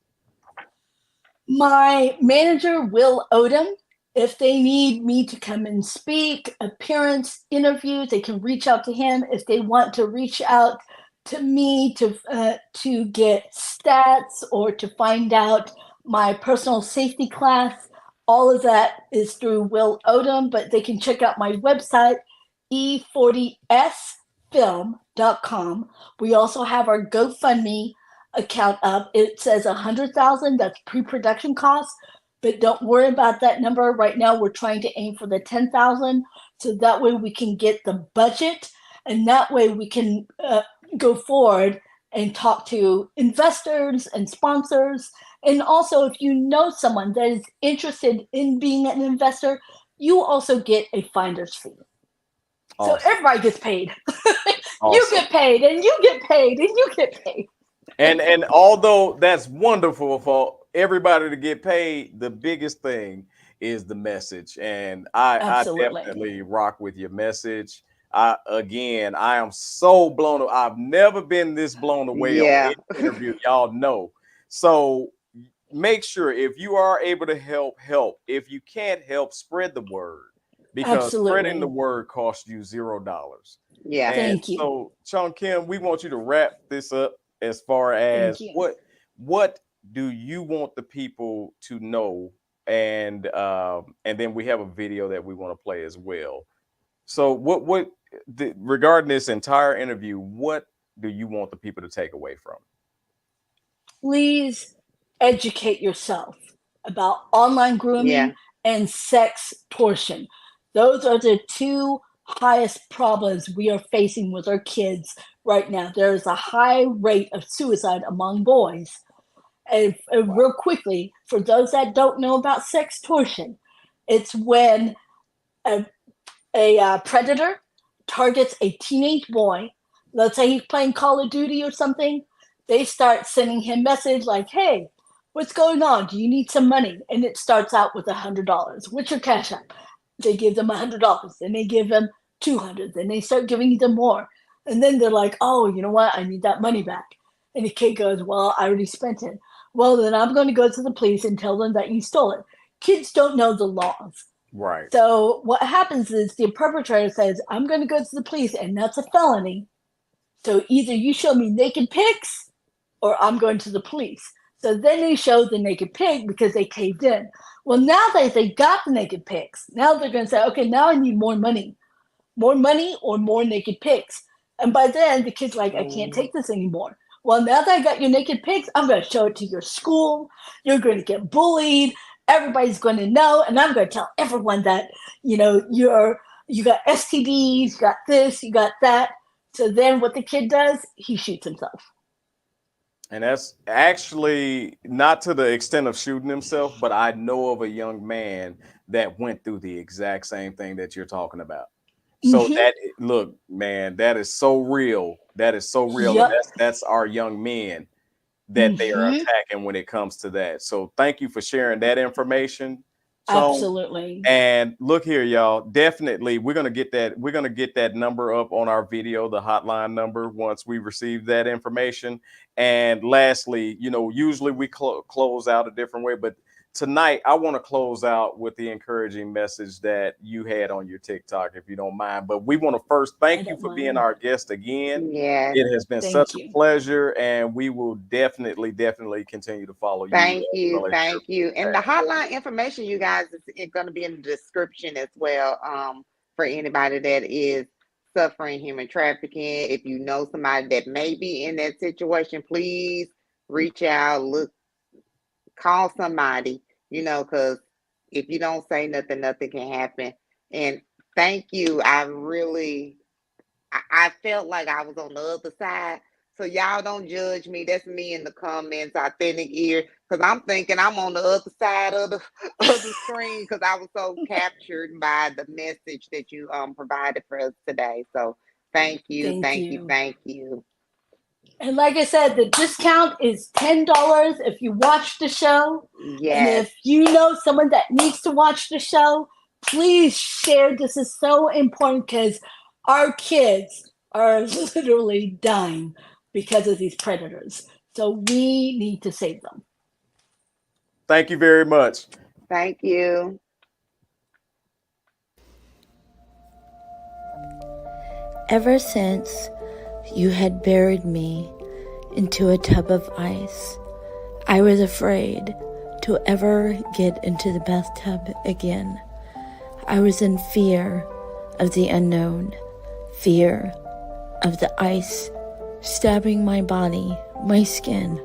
My manager, Will Odom, if they need me to come and speak, appearance, interviews, they can reach out to him. If they want to reach out to me to get stats or to find out my personal safety class, all of that is through Will Odom, but they can check out my website, e40sfilm.com. We also have our GoFundMe account up. It says 100,000. That's pre-production costs, but don't worry about that number. Right now, we're trying to aim for the 10,000, so that way we can get the budget, and that way we can go forward and talk to investors and sponsors. And also, if you know someone that is interested in being an investor, you also get a finder's fee. Awesome. So everybody gets paid. Awesome. You get paid, and you get paid, and you get paid. And although that's wonderful for everybody to get paid, the biggest thing is the message. And I definitely rock with your message. I am so blown away. I've never been this blown away on any interview, y'all know. So make sure, if you are able to help. If you can't help, spread the word, because spreading the word costs you $0. Yeah. And thank you. so, Chong Kim, we want you to wrap this up as far as what do you want the people to know, and then we have a video that we want to play as well. So regarding this entire interview, what do you want the people to take away from? Please educate yourself about online grooming and sex torsion. Those are the two highest problems we are facing with our kids right now. There is a high rate of suicide among boys. And real quickly, for those that don't know about sex torsion, it's when a predator targets a teenage boy. Let's say he's playing Call of Duty or something. They start sending him message like, hey, what's going on? Do you need some money? And it starts out with $100. What's your cash app? They give them $100. Then they give them $200. Then they start giving them more. And then they're like, oh, you know what? I need that money back. And the kid goes, well, I already spent it. Well, then I'm going to go to the police and tell them that you stole it. Kids don't know the laws. Right. So what happens is the perpetrator says, I'm going to go to the police, and that's a felony. So either you show me naked pics or I'm going to the police. So then they show the naked pic because they caved in. Well, now that they got the naked pics, now they're going to say, okay, now I need more money or more naked pics. And by then the kid's like, I can't take this anymore. Well, now that I got your naked pics, I'm going to show it to your school. You're going to get bullied. Everybody's going to know. And I'm going to tell everyone that, you know, you got STDs, you got this, you got that. So then what the kid does, he shoots himself. And that's actually not to the extent of shooting himself, but I know of a young man that went through the exact same thing that you're talking about. So that, look, man, that is so real. That is so real. Yep. And that's our young men that they are attacking when it comes to that. So thank you for sharing that information, Chong. Absolutely. And look here, y'all. Definitely, we're gonna get that number up on our video, the hotline number, once we receive that information. And lastly, usually we close out a different way, but tonight I want to close out with the encouraging message that you had on your TikTok, if you don't mind. But we want to first thank you for being our guest again. Yes. It has been such a pleasure, and we will definitely continue to follow you. Thank you. And the hotline information, you guys, is going to be in the description as well, for anybody that is suffering human trafficking. If you know somebody that may be in that situation, please reach out, call somebody, because if you don't say nothing, nothing can happen. And thank you. I felt like I was on the other side. So y'all don't judge me. That's me in the comments, authentic ear, because I'm thinking I'm on the other side of the screen, because I was so captured by the message that you provided for us today. So thank you. And like I said, the discount is $10 if you watch the show. Yes. And if you know someone that needs to watch the show, please share. This is so important because our kids are literally dying because of these predators. So we need to save them. Thank you very much. Thank you. Ever since you had buried me into a tub of ice, I was afraid to ever get into the bathtub again. I was in fear of the unknown, fear of the ice stabbing my body, my skin,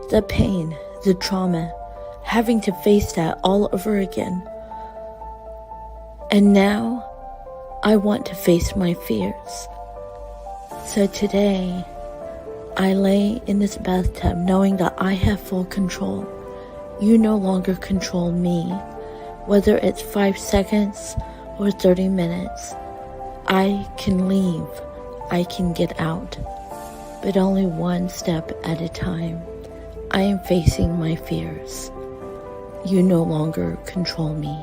the pain, the trauma, having to face that all over again. And now I want to face my fears. So today, I lay in this bathtub knowing that I have full control. You no longer control me. Whether it's 5 seconds or 30 minutes, I can leave. I can get out. But only one step at a time. I am facing my fears. You no longer control me.